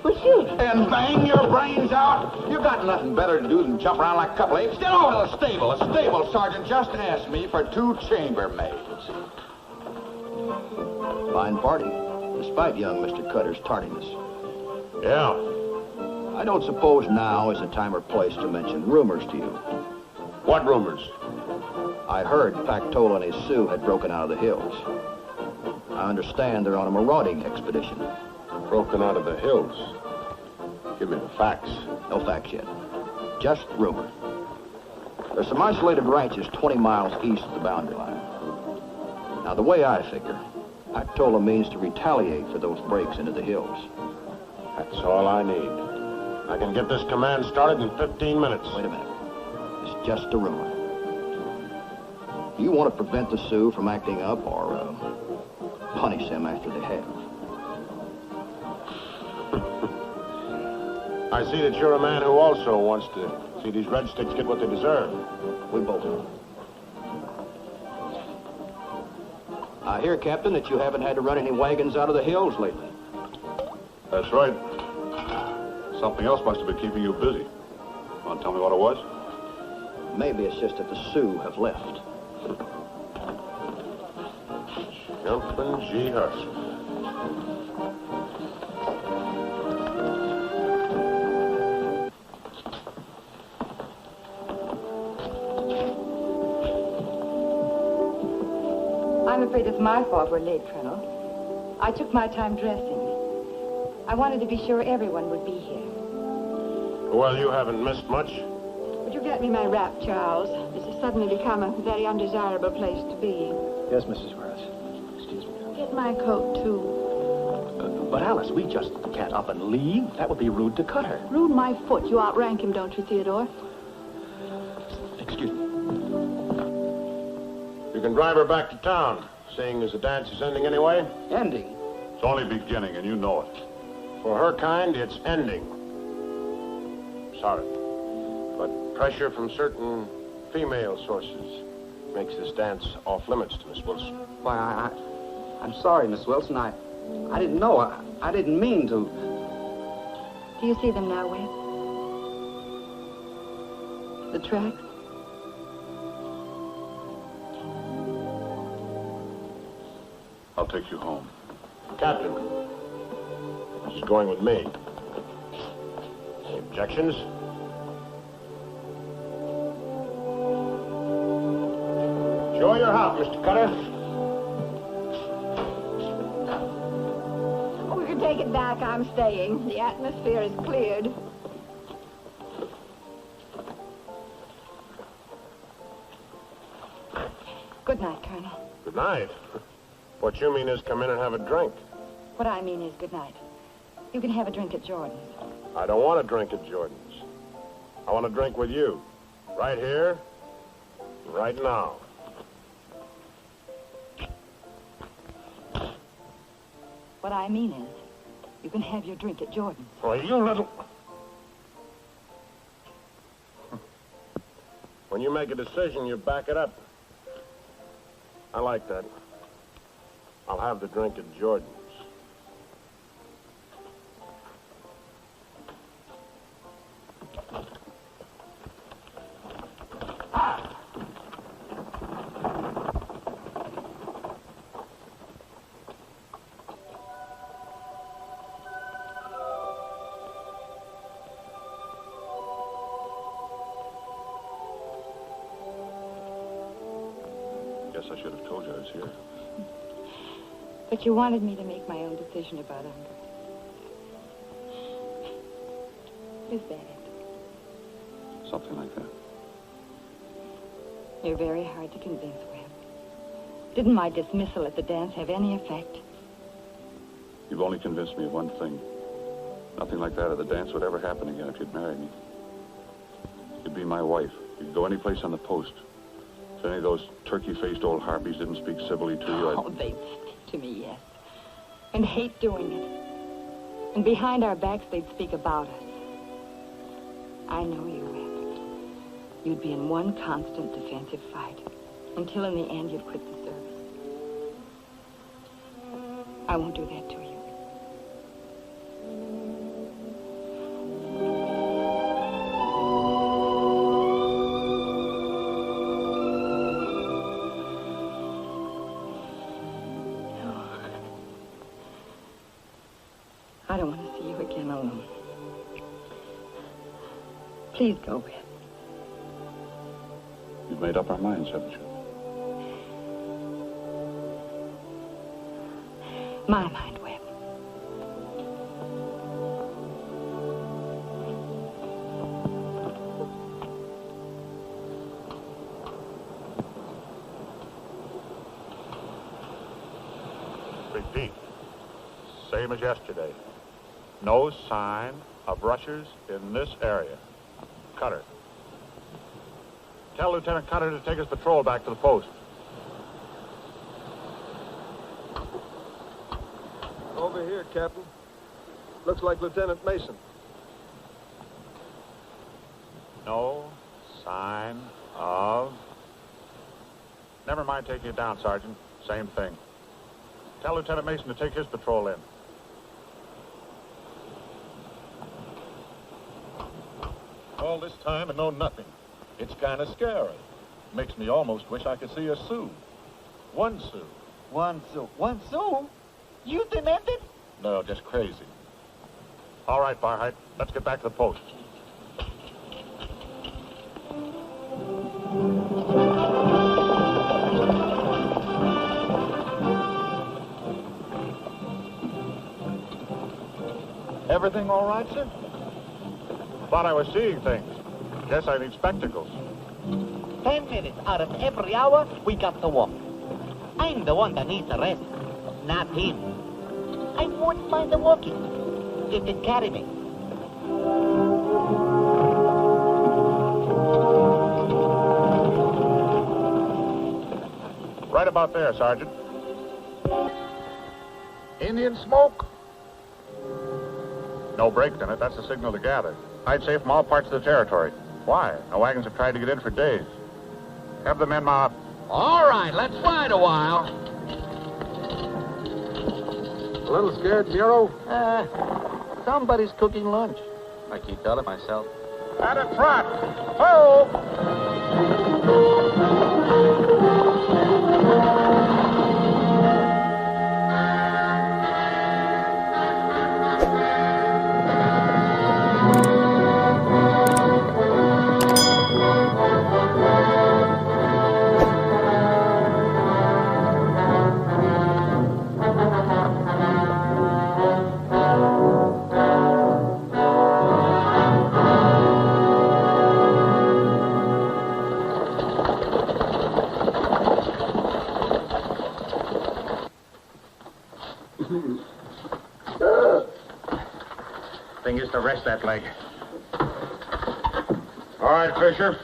Well, shoot. And bang your brains out? You got nothing better to do than jump around like a couple apes? Get over to the stable. The stable sergeant just asked me for 2 chambermaids. Fine party, despite young Mr. Cutter's tardiness. Yeah. I don't suppose now is the time or place to mention rumors to you. What rumors? I heard Pactola and his Sioux had broken out of the hills. I understand they're on a marauding expedition. Broken out of the hills? Give me the facts. No facts yet. Just rumor. There's some isolated ranches 20 miles east of the boundary line. Now, the way I figure, Pactola means to retaliate for those breaks into the hills. That's all I need. I can get this command started in 15 minutes. Wait a minute. It's just a rumor. Do you want to prevent the Sioux from acting up or punish them after they have? I see that you're a man who also wants to see these red sticks get what they deserve. We both do. I hear, Captain, that you haven't had to run any wagons out of the hills lately. That's right. Something else must have been keeping you busy. Want to tell me what it was? Maybe it's just that the Sioux have left. Jumpin' G. Hurst. I'm afraid it's my fault we're late, Colonel. I took my time dressing. I wanted to be sure everyone would be here. Well, you haven't missed much. Would you get me my wrap, Charles? This has suddenly become a very undesirable place to be. Yes, Mrs. Wells. Excuse me. Get my coat, too. But Alice, we just can't up and leave. That would be rude to Cutter. Rude my foot. You outrank him, don't you, Theodore? Excuse me. You can drive her back to town, seeing as the dance is ending anyway. Ending? It's only beginning, and you know it. For her kind, it's ending. Sorry. But pressure from certain female sources makes this dance off limits to Miss Wilson. Why, I'm sorry, Miss Wilson. I didn't know. I didn't mean to. Do you see them now, Webb? The tracks? I'll take you home. Captain, she's going with me. Any objections? Show your hop, Mr. Cutter. Oh, we can take it back. I'm staying. The atmosphere is cleared. Good night, Colonel. Good night. What you mean is come in and have a drink. What I mean is good night. You can have a drink at Jordan's. I don't want a drink at Jordan's. I want a drink with you. Right here, right now. What I mean is, you can have your drink at Jordan's. Oh, you little... When you make a decision, you back it up. I like that. I'll have the drink at Jordan's. Guess I should have told you I was here. But you wanted me to make my own decision about Unger. Is that it? Something like that. You're very hard to convince, Webb. Didn't my dismissal at the dance have any effect? You've only convinced me of one thing. Nothing like that at the dance would ever happen again if you'd marry me. You'd be my wife. You'd go any place on the post. If any of those turkey-faced old harpies didn't speak civilly to you, Oh, they'd speak to me, yes. And hate doing it. And behind our backs, they'd speak about us. I know you, Webb. You'd be in one constant defensive fight. Until in the end, you'd quit the service. I won't do that to you. I don't want to see you again alone. Please go, Webb. You've made up our minds, haven't you? My mind, Webb. Repeat. Same as yesterday. No sign of rushers in this area. Cutter. Tell Lieutenant Cutter to take his patrol back to the post. Over here, Captain. Looks like Lieutenant Mason. No sign of... Never mind taking it down, Sergeant. Same thing. Tell Lieutenant Mason to take his patrol in. All this time and know nothing. It's kind of scary. Makes me almost wish I could see a Sioux. One Sioux. One Sioux. One Sioux? You demented? No, just crazy. All right, Barheit. Let's get back to the post. Everything all right, sir? Thought I was seeing things. Guess I need spectacles. 10 minutes out of every hour, we got to walk. I'm the one that needs the rest, not him. I wouldn't mind the walking, if it carry me. Right about there, Sergeant. Indian smoke? No breaks in it. That's the signal to gather. I'd say from all parts of the territory. Why? No wagons have tried to get in for days. Have the men mount up. All right, let's ride a while. A little scared, Bureau? Somebody's cooking lunch. I keep telling myself. At a trot. Ho! Thing is to rest that leg. All right, Fisher.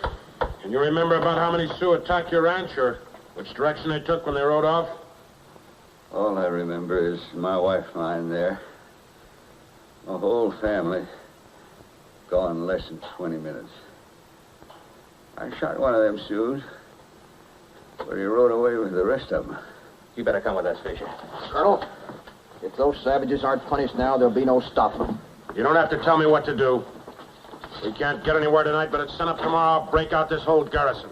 Can you remember about how many Sioux attacked your ranch, or which direction they took when they rode off? All I remember is my wife lying there. My whole family gone in less than 20 minutes. I shot one of them Sioux, but he rode away with the rest of them. You better come with us, Fisher. Colonel, if those savages aren't punished now, there'll be no stopping them. You don't have to tell me what to do. We can't get anywhere tonight, but at sunup tomorrow, I'll break out this whole garrison.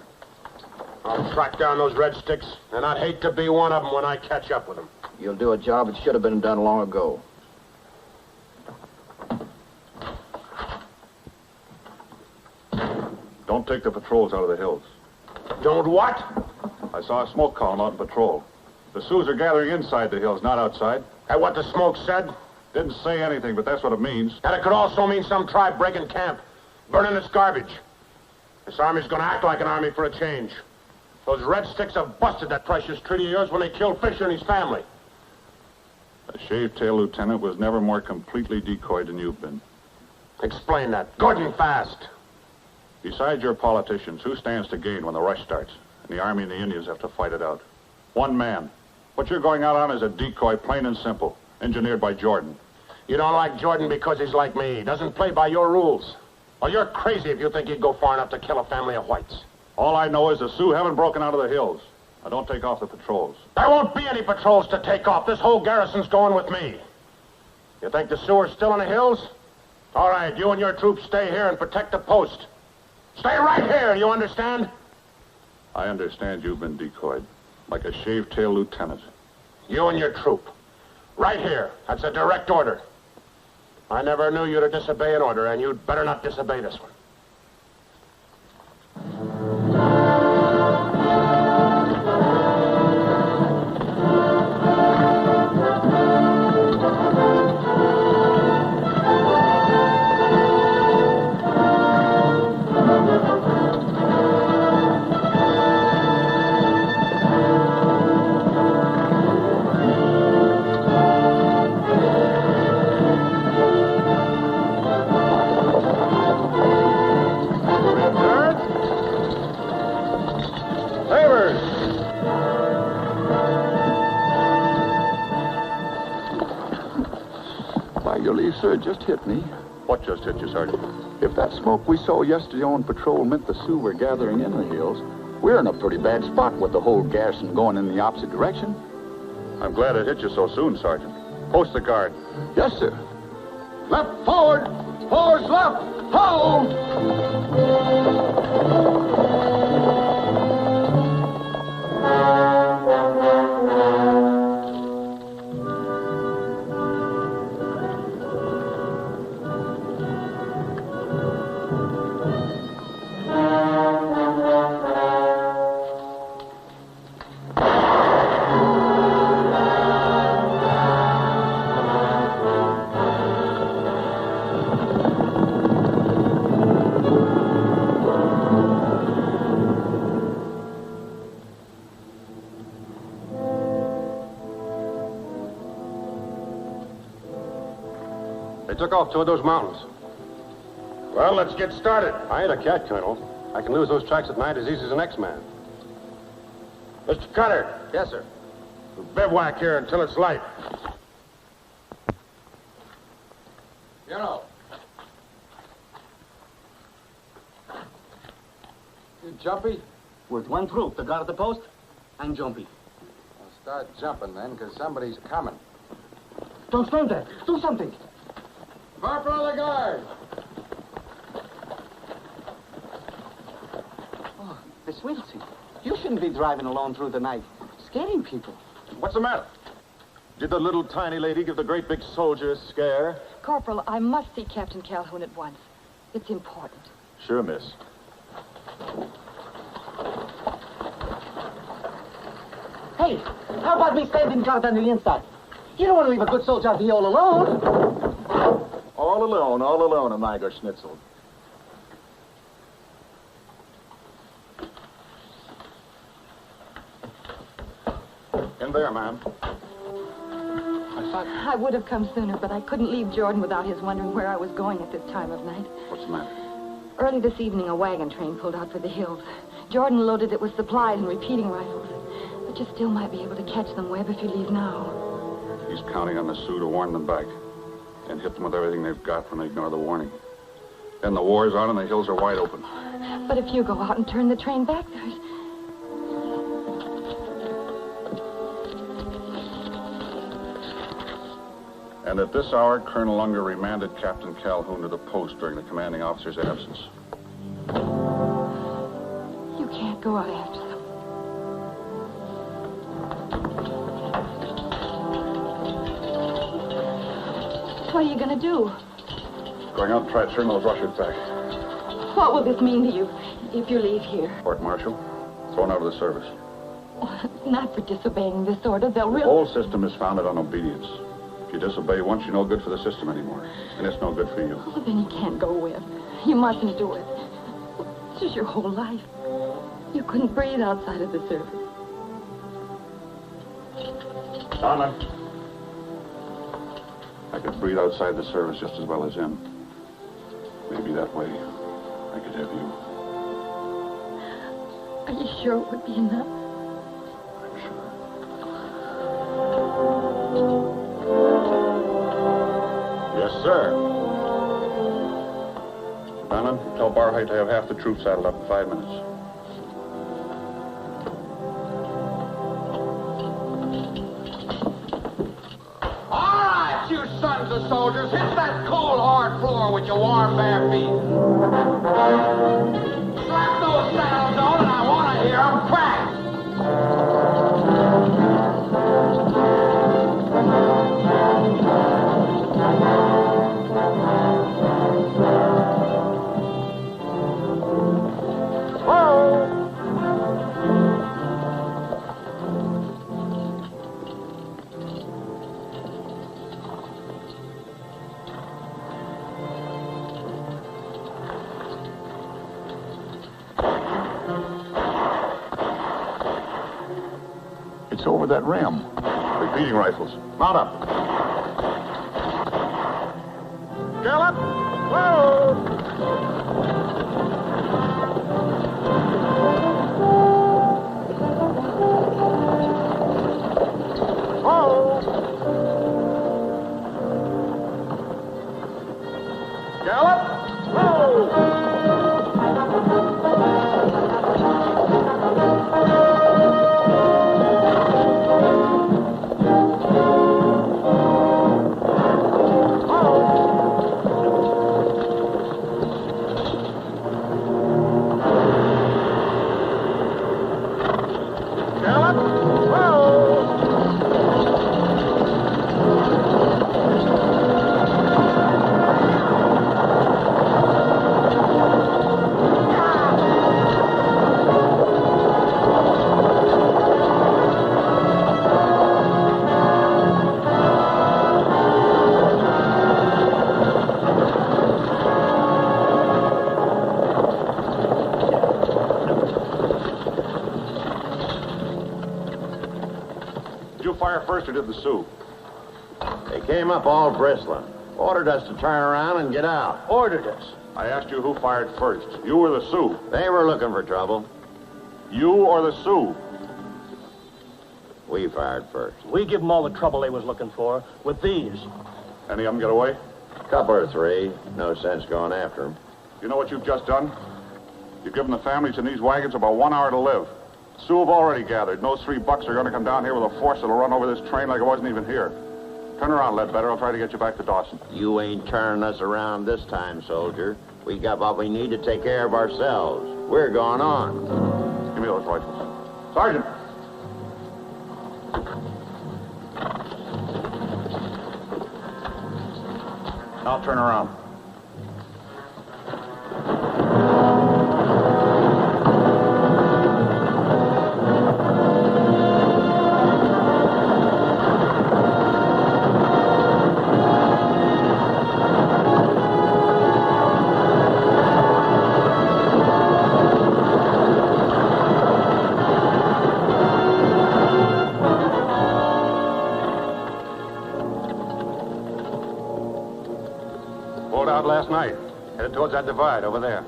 I'll track down those red sticks, and I'd hate to be one of them when I catch up with them. You'll do a job that should have been done long ago. Don't take the patrols out of the hills. Don't what? I saw a smoke column out in patrol. The Sioux are gathering inside the hills, not outside. That what the smoke said? Didn't say anything, but that's what it means. And it could also mean some tribe breaking camp, burning its garbage. This army's gonna act like an army for a change. Those red sticks have busted that precious treaty of yours when they killed Fisher and his family. A shaved-tail lieutenant was never more completely decoyed than you've been. Explain that. Good and fast. Besides your politicians, who stands to gain when the rush starts? And the Army and the Indians have to fight it out. One man. What you're going out on is a decoy, plain and simple. Engineered by Jordan. You don't like Jordan because he's like me. He doesn't play by your rules. Well, you're crazy if you think he'd go far enough to kill a family of whites. All I know is the Sioux haven't broken out of the hills. Now, don't take off the patrols. There won't be any patrols to take off. This whole garrison's going with me. You think the Sioux are still in the hills? All right, you and your troops stay here and protect the post. Stay right here, you understand? I understand you've been decoyed. Like a shaved-tail lieutenant. You and your troop. Right here. That's a direct order. I never knew you to disobey an order, and you'd better not disobey this one. Sir, it just hit me. What just hit you, Sergeant? If that smoke we saw yesterday on patrol meant the Sioux were gathering in the hills, we're in a pretty bad spot with the whole garrison going in the opposite direction. I'm glad it hit you so soon, Sergeant. Post the guard. Yes, sir. Left forward! Forwards left! Hold! Took off toward those mountains. Well, let's get started. I ain't a cat, Colonel. I can lose those tracks at night as easy as the next man. Mr. Cutter. Yes, sir. We'll bivouac here until it's light. You know. You jumpy? With one troop to guard the post, I'm jumpy. Well, start jumping then, because somebody's coming. Don't stand there. Do something. Corporal of the guard! Oh, Miss Wilson, you shouldn't be driving alone through the night, scaring people. What's the matter? Did the little tiny lady give the great big soldier a scare? Corporal, I must see Captain Calhoun at once. It's important. Sure, miss. Hey, how about me standing guard on the inside? You don't want to leave a good soldier out here all alone. All alone, Amigo Schnitzel. In there, ma'am. I would have come sooner, but I couldn't leave Jordan without his wondering where I was going at this time of night. What's the matter? Early this evening, a wagon train pulled out for the hills. Jordan loaded it with supplies and repeating rifles. But you still might be able to catch them, Webb, if you leave now. He's counting on the Sioux to warn them back and hit them with everything they've got when they ignore the warning. Then the war's on and the hills are wide open. But if you go out and turn the train back, there's... And at this hour, Colonel Unger remanded Captain Calhoun to the post during the commanding officer's absence. You can't go out after them. What are you going to do? Going out and try to turn those Russians back. What will this mean to you if you leave here? Court-martial, thrown out of the service. Oh, not for disobeying this order. They'll The really... whole system is founded on obedience. If you disobey once, you're no good for the system anymore. And it's no good for you. Oh, then you can't go with. You mustn't do it. This is your whole life. You couldn't breathe outside of the service. Donna. I could breathe outside the service just as well as him. Maybe that way I could have you. Are you sure it would be enough? I'm sure. Yes, sir. Bannon, tell Barhite to have half the troops saddled up in 5 minutes. All right, you sons of soldiers, hit that cold, hard floor with your warm, bare feet. Slap those saddles on, and I want to hear them crack. It's over that rim. Repeating rifles. Mount up. Gallop! Whoa! First, or did the Sioux? They came up all bristling. Ordered us to turn around and get out. Ordered us? I asked you who fired first. You or the Sioux? They were looking for trouble. You or the Sioux? We fired first. We give them all the trouble they was looking for with these. Any of them get away? Couple or three. No sense going after them. You know what you've just done? You've given the families in these wagons about 1 hour to live. Sioux have already gathered. And those 3 bucks are going to come down here with a force that'll run over this train like it wasn't even here. Turn around, Ledbetter. I'll try to get you back to Dawson. You ain't turning us around this time, soldier. We got what we need to take care of ourselves. We're going on. Give me those rifles. Sergeant! Now turn around. Last night, headed towards that divide over there.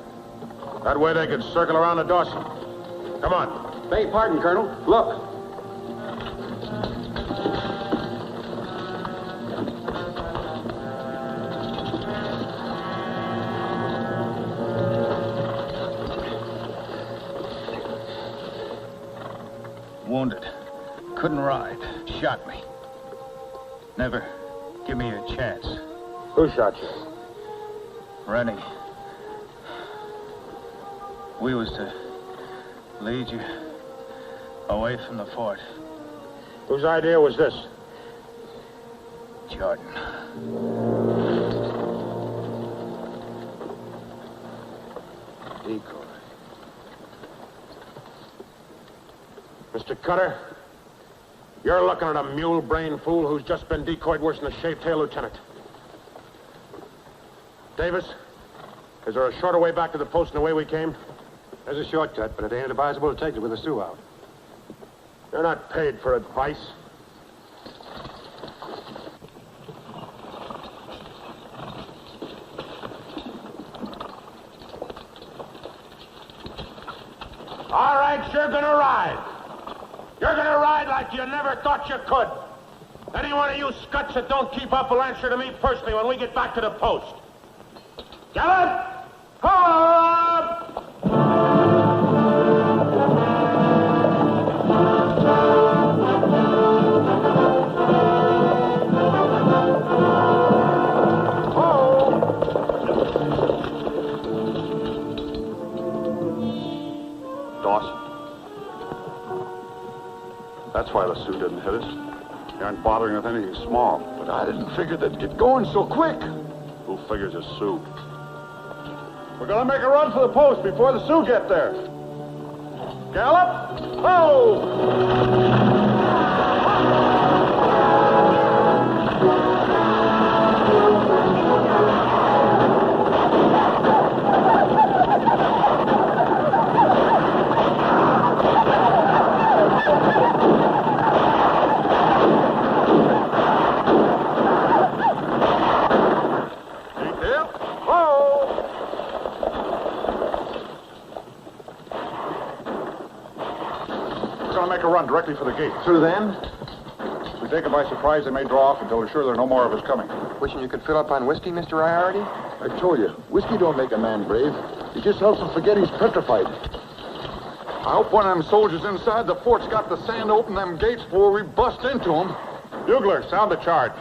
That way they could circle around to Dawson. Come on. Beg pardon, Colonel. Look. Wounded. Couldn't ride. Shot me. Never give me a chance. Who shot you? Rennie. We was to lead you away from the fort. Whose idea was this? Jordan. Decoy. Mr. Cutter, you're looking at a mule-brained fool who's just been decoyed worse than a shaved-tail lieutenant. Davis, is there a shorter way back to the post than the way we came? There's a shortcut, but it ain't advisable to take it with the Sioux out. You're not paid for advice. All right, you're gonna ride. You're gonna ride like you never thought you could. Any one of you scuts that don't keep up will answer to me personally when we get back to the post. Gallop! Hop! Dawson. That's why the Sioux didn't hit us. They aren't bothering with anything small. But I didn't figure they'd get going so quick. Who figures a Sioux? We're gonna make a run for the post before the Sioux get there. Gallop! Ho! going to make a run directly for the gate. Through them? If we take it by surprise, they may draw off until we're sure there are no more of us coming. Wishing you could fill up on whiskey, Mr. Riority? I told you, whiskey don't make a man brave. It just helps him forget he's petrified. I hope one of them soldiers inside the fort's got the sand to open them gates before we bust into them. Bugler, sound the charge.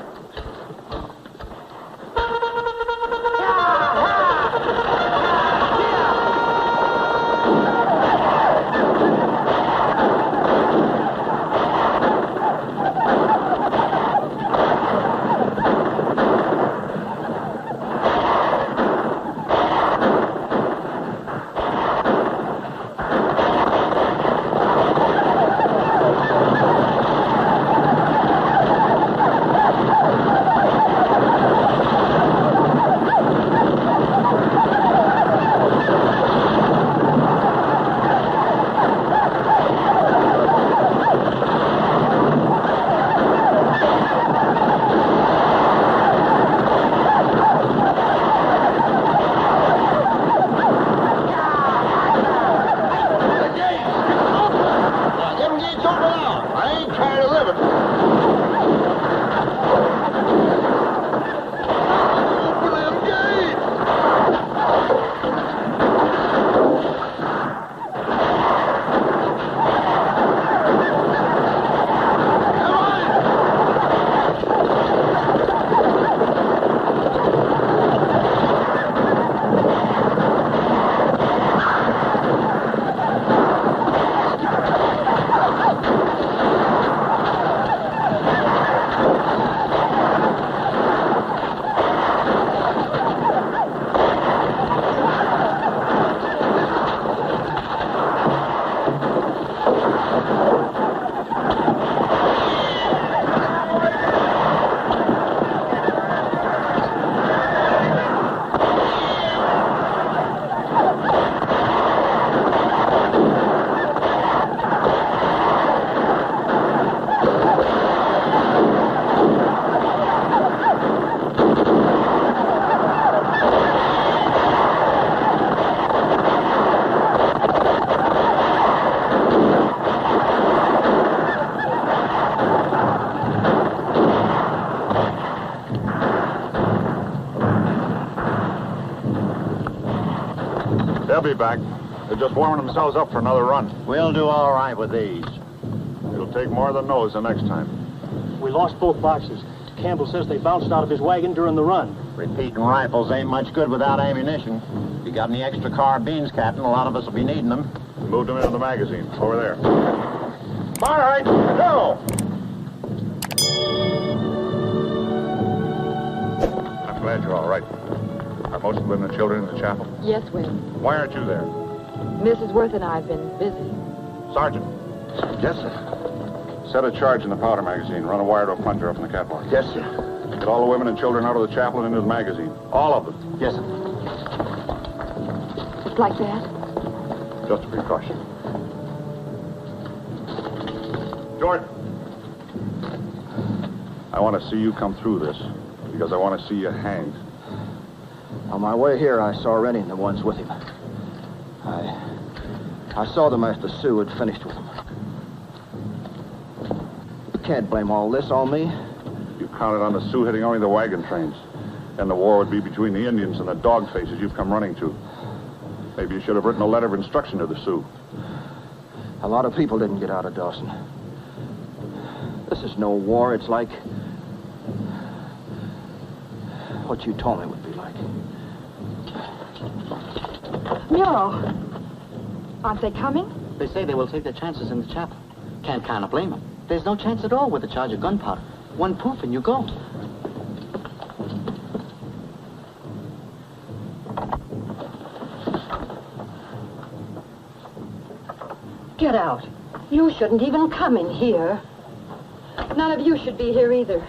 They'll be back. They're just warming themselves up for another run. We'll do all right with these. It'll take more than those the next time. We lost both boxes. Campbell says they bounced out of his wagon during the run. Repeating rifles ain't much good without ammunition. If you got any extra carbines, Captain, a lot of us will be needing them. We moved them into the magazine. Over there. All right, go! I'm glad you're all right. Are most of the women and children in the chapel? Yes, Will. Why aren't you there? Mrs. Worth and I have been busy. Sergeant. Yes, sir. Set a charge in the powder magazine. Run a wire to a plunger up in the catwalk. Yes, sir. Get all the women and children out of the chapel and into the magazine. All of them. Yes, sir. Just like that? Just a precaution. Jordan. I want to see you come through this, because I want to see you hanged. On my way here, I saw Rennie and the ones with him. I saw them after Sue had finished with them. You can't blame all this on me. You counted on the Sioux hitting only the wagon trains. Then the war would be between the Indians and the dog faces you've come running to. Maybe you should have written a letter of instruction to the Sioux. A lot of people didn't get out of Dawson. This is no war. It's like what you told me would be like. Muro. Aren't they coming? They say they will take their chances in the chapel. Can't kind of blame them. There's no chance at all with a charge of gunpowder. One poof and you go. Get out. You shouldn't even come in here. None of you should be here either.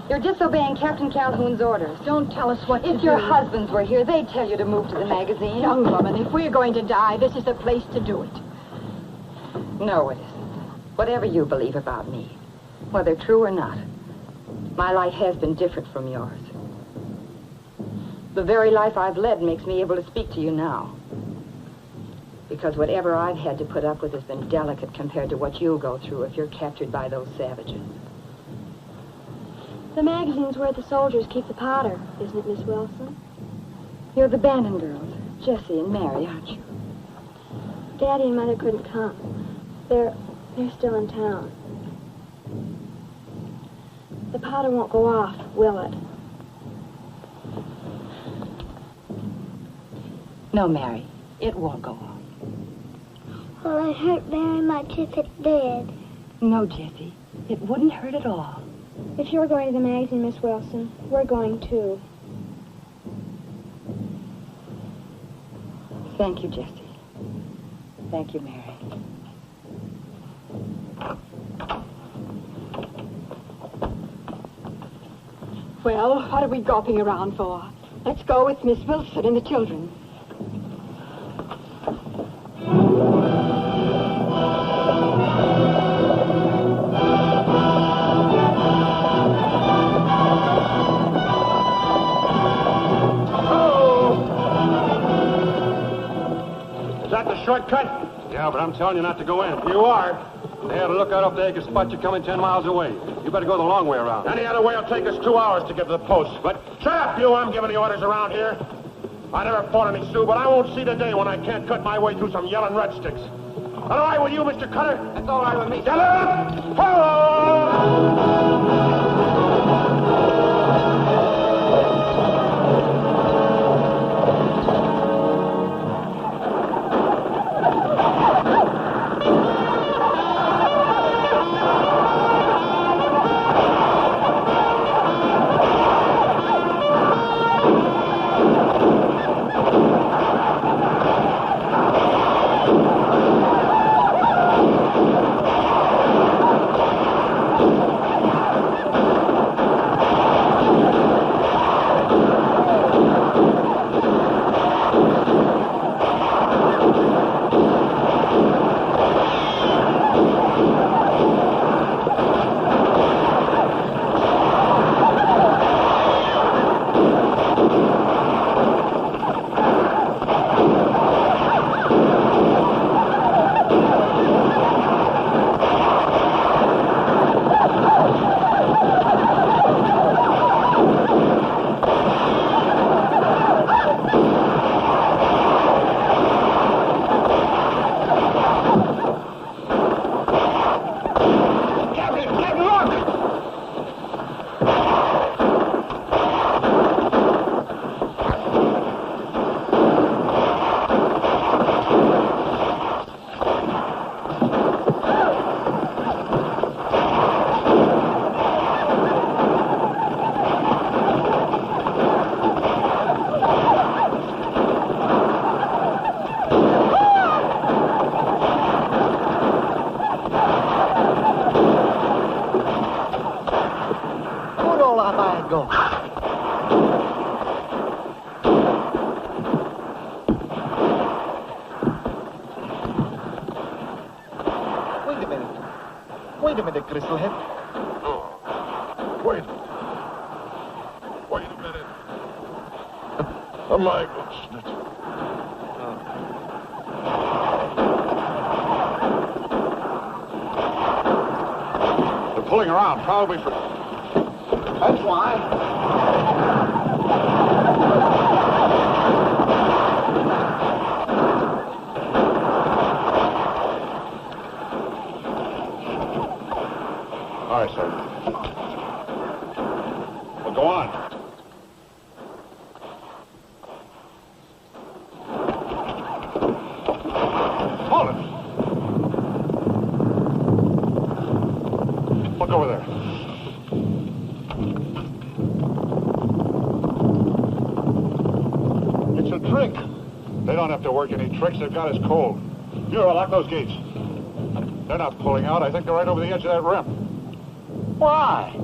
You're disobeying Captain Calhoun's orders. Don't tell us what to do. If your husbands were here, they'd tell you to move to the magazine. Young woman, if we're going to die, this is the place to do it. No, it isn't. Whatever you believe about me, whether true or not, my life has been different from yours. The very life I've led makes me able to speak to you now. Because whatever I've had to put up with has been delicate compared to what you'll go through if you're captured by those savages. The magazine's where the soldiers keep the powder, isn't it, Miss Wilson? You're the Bannon girls, Jessie and Mary, aren't you? Daddy and Mother couldn't come. They're still in town. The powder won't go off, will it? No, Mary, it won't go off. Well, it hurt very much if it did. No, Jessie, it wouldn't hurt at all. If you're going to the magazine, Miss Wilson, we're going too. Thank you, Jessie. Thank you, Mary. Well, what are we gawping around for? Let's go with Miss Wilson and the children. Is that the shortcut? Yeah, but I'm telling you not to go in. You are. They had a lookout up there. They can spot you coming 10 miles away. You better go the long way around. Any other way will take us 2 hours to get to the post. But shut up, you. I'm giving the orders around here. I never fought any Sioux, but I won't see the day when I can't cut my way through some yelling red sticks. All right with you, Mr. Cutter? That's all right with me. Get up! Wait a minute, Crystalhead. Wait a minute. My goodness. They're pulling around, probably for... That's why. All right, sir. Well, go on. Hold it. Look over there. It's a trick. They don't have to work any tricks. They've got us cold. Bureau, lock those gates. They're not pulling out. I think they're right over the edge of that rim. Why?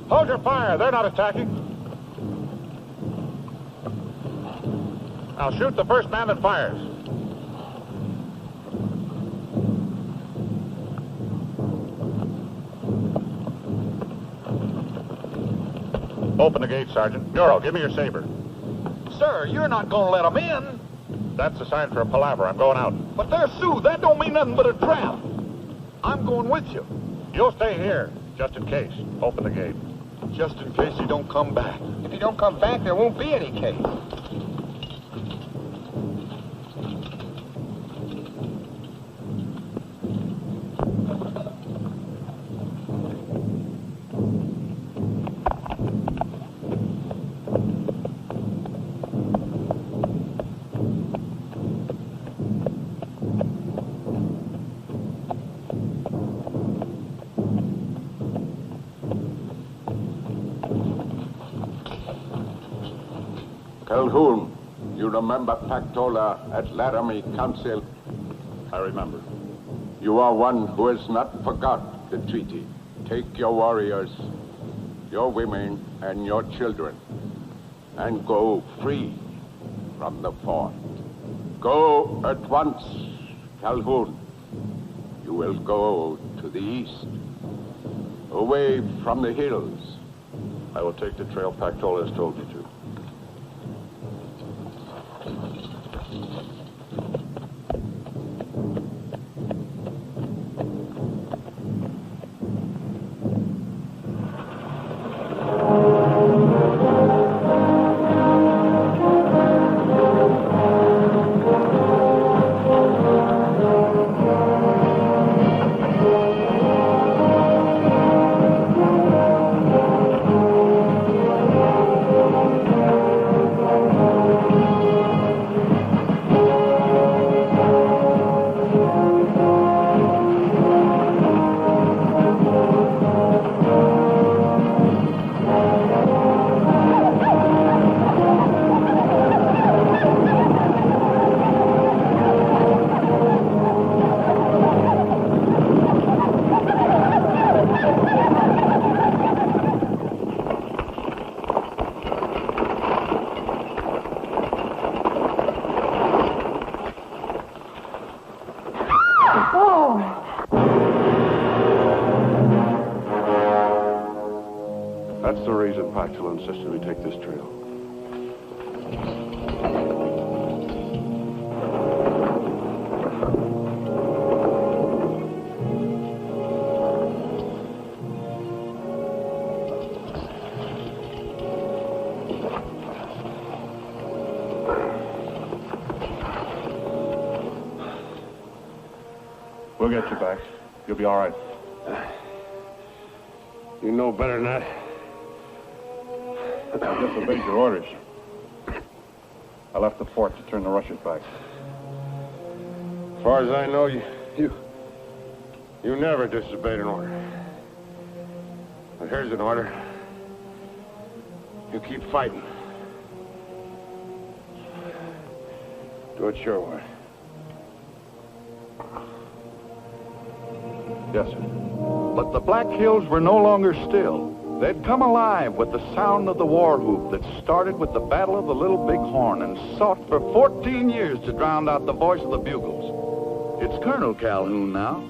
Hold your fire. They're not attacking. Now shoot the first man that fires. Open the gate, Sergeant. Bureau, give me your saber. Sir, you're not going to let them in. That's the sign for a palaver. I'm going out. But they're Sioux. That don't mean nothing but a trap. I'm going with you. You'll stay here, just in case. Open the gate. Just in case he don't come back. If he don't come back, there won't be any case. Calhoun, you remember Pactola at Laramie Council? I remember. You are one who has not forgot the treaty. Take your warriors, your women, and your children, and go free from the fort. Go at once, Calhoun. You will go to the east, away from the hills. I will take the trail Pactola has told me to. That's the reason Pactola insisted we take this trail. We'll get you back. You'll be all right. You know better than that. I disobeyed your orders. I left the fort to turn the Russians back. As far as I know, you never disobeyed an order. But here's an order. You keep fighting. Do it your way. Yes, sir. But the Black Hills were no longer still. They'd come alive with the sound of the war whoop that started with the Battle of the Little Big Horn and sought for 14 years to drown out the voice of the bugles. It's Colonel Calhoun now.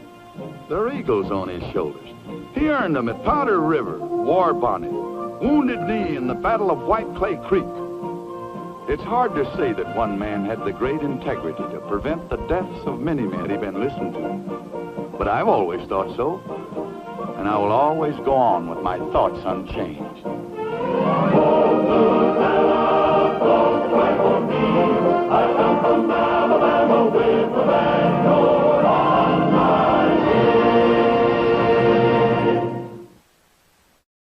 There are eagles on his shoulders. He earned them at Powder River, War Bonnet, Wounded Knee in the Battle of White Clay Creek. It's hard to say that one man had the great integrity to prevent the deaths of many men he'd been listened to. But I've always thought so. And I will always go on with my thoughts unchanged.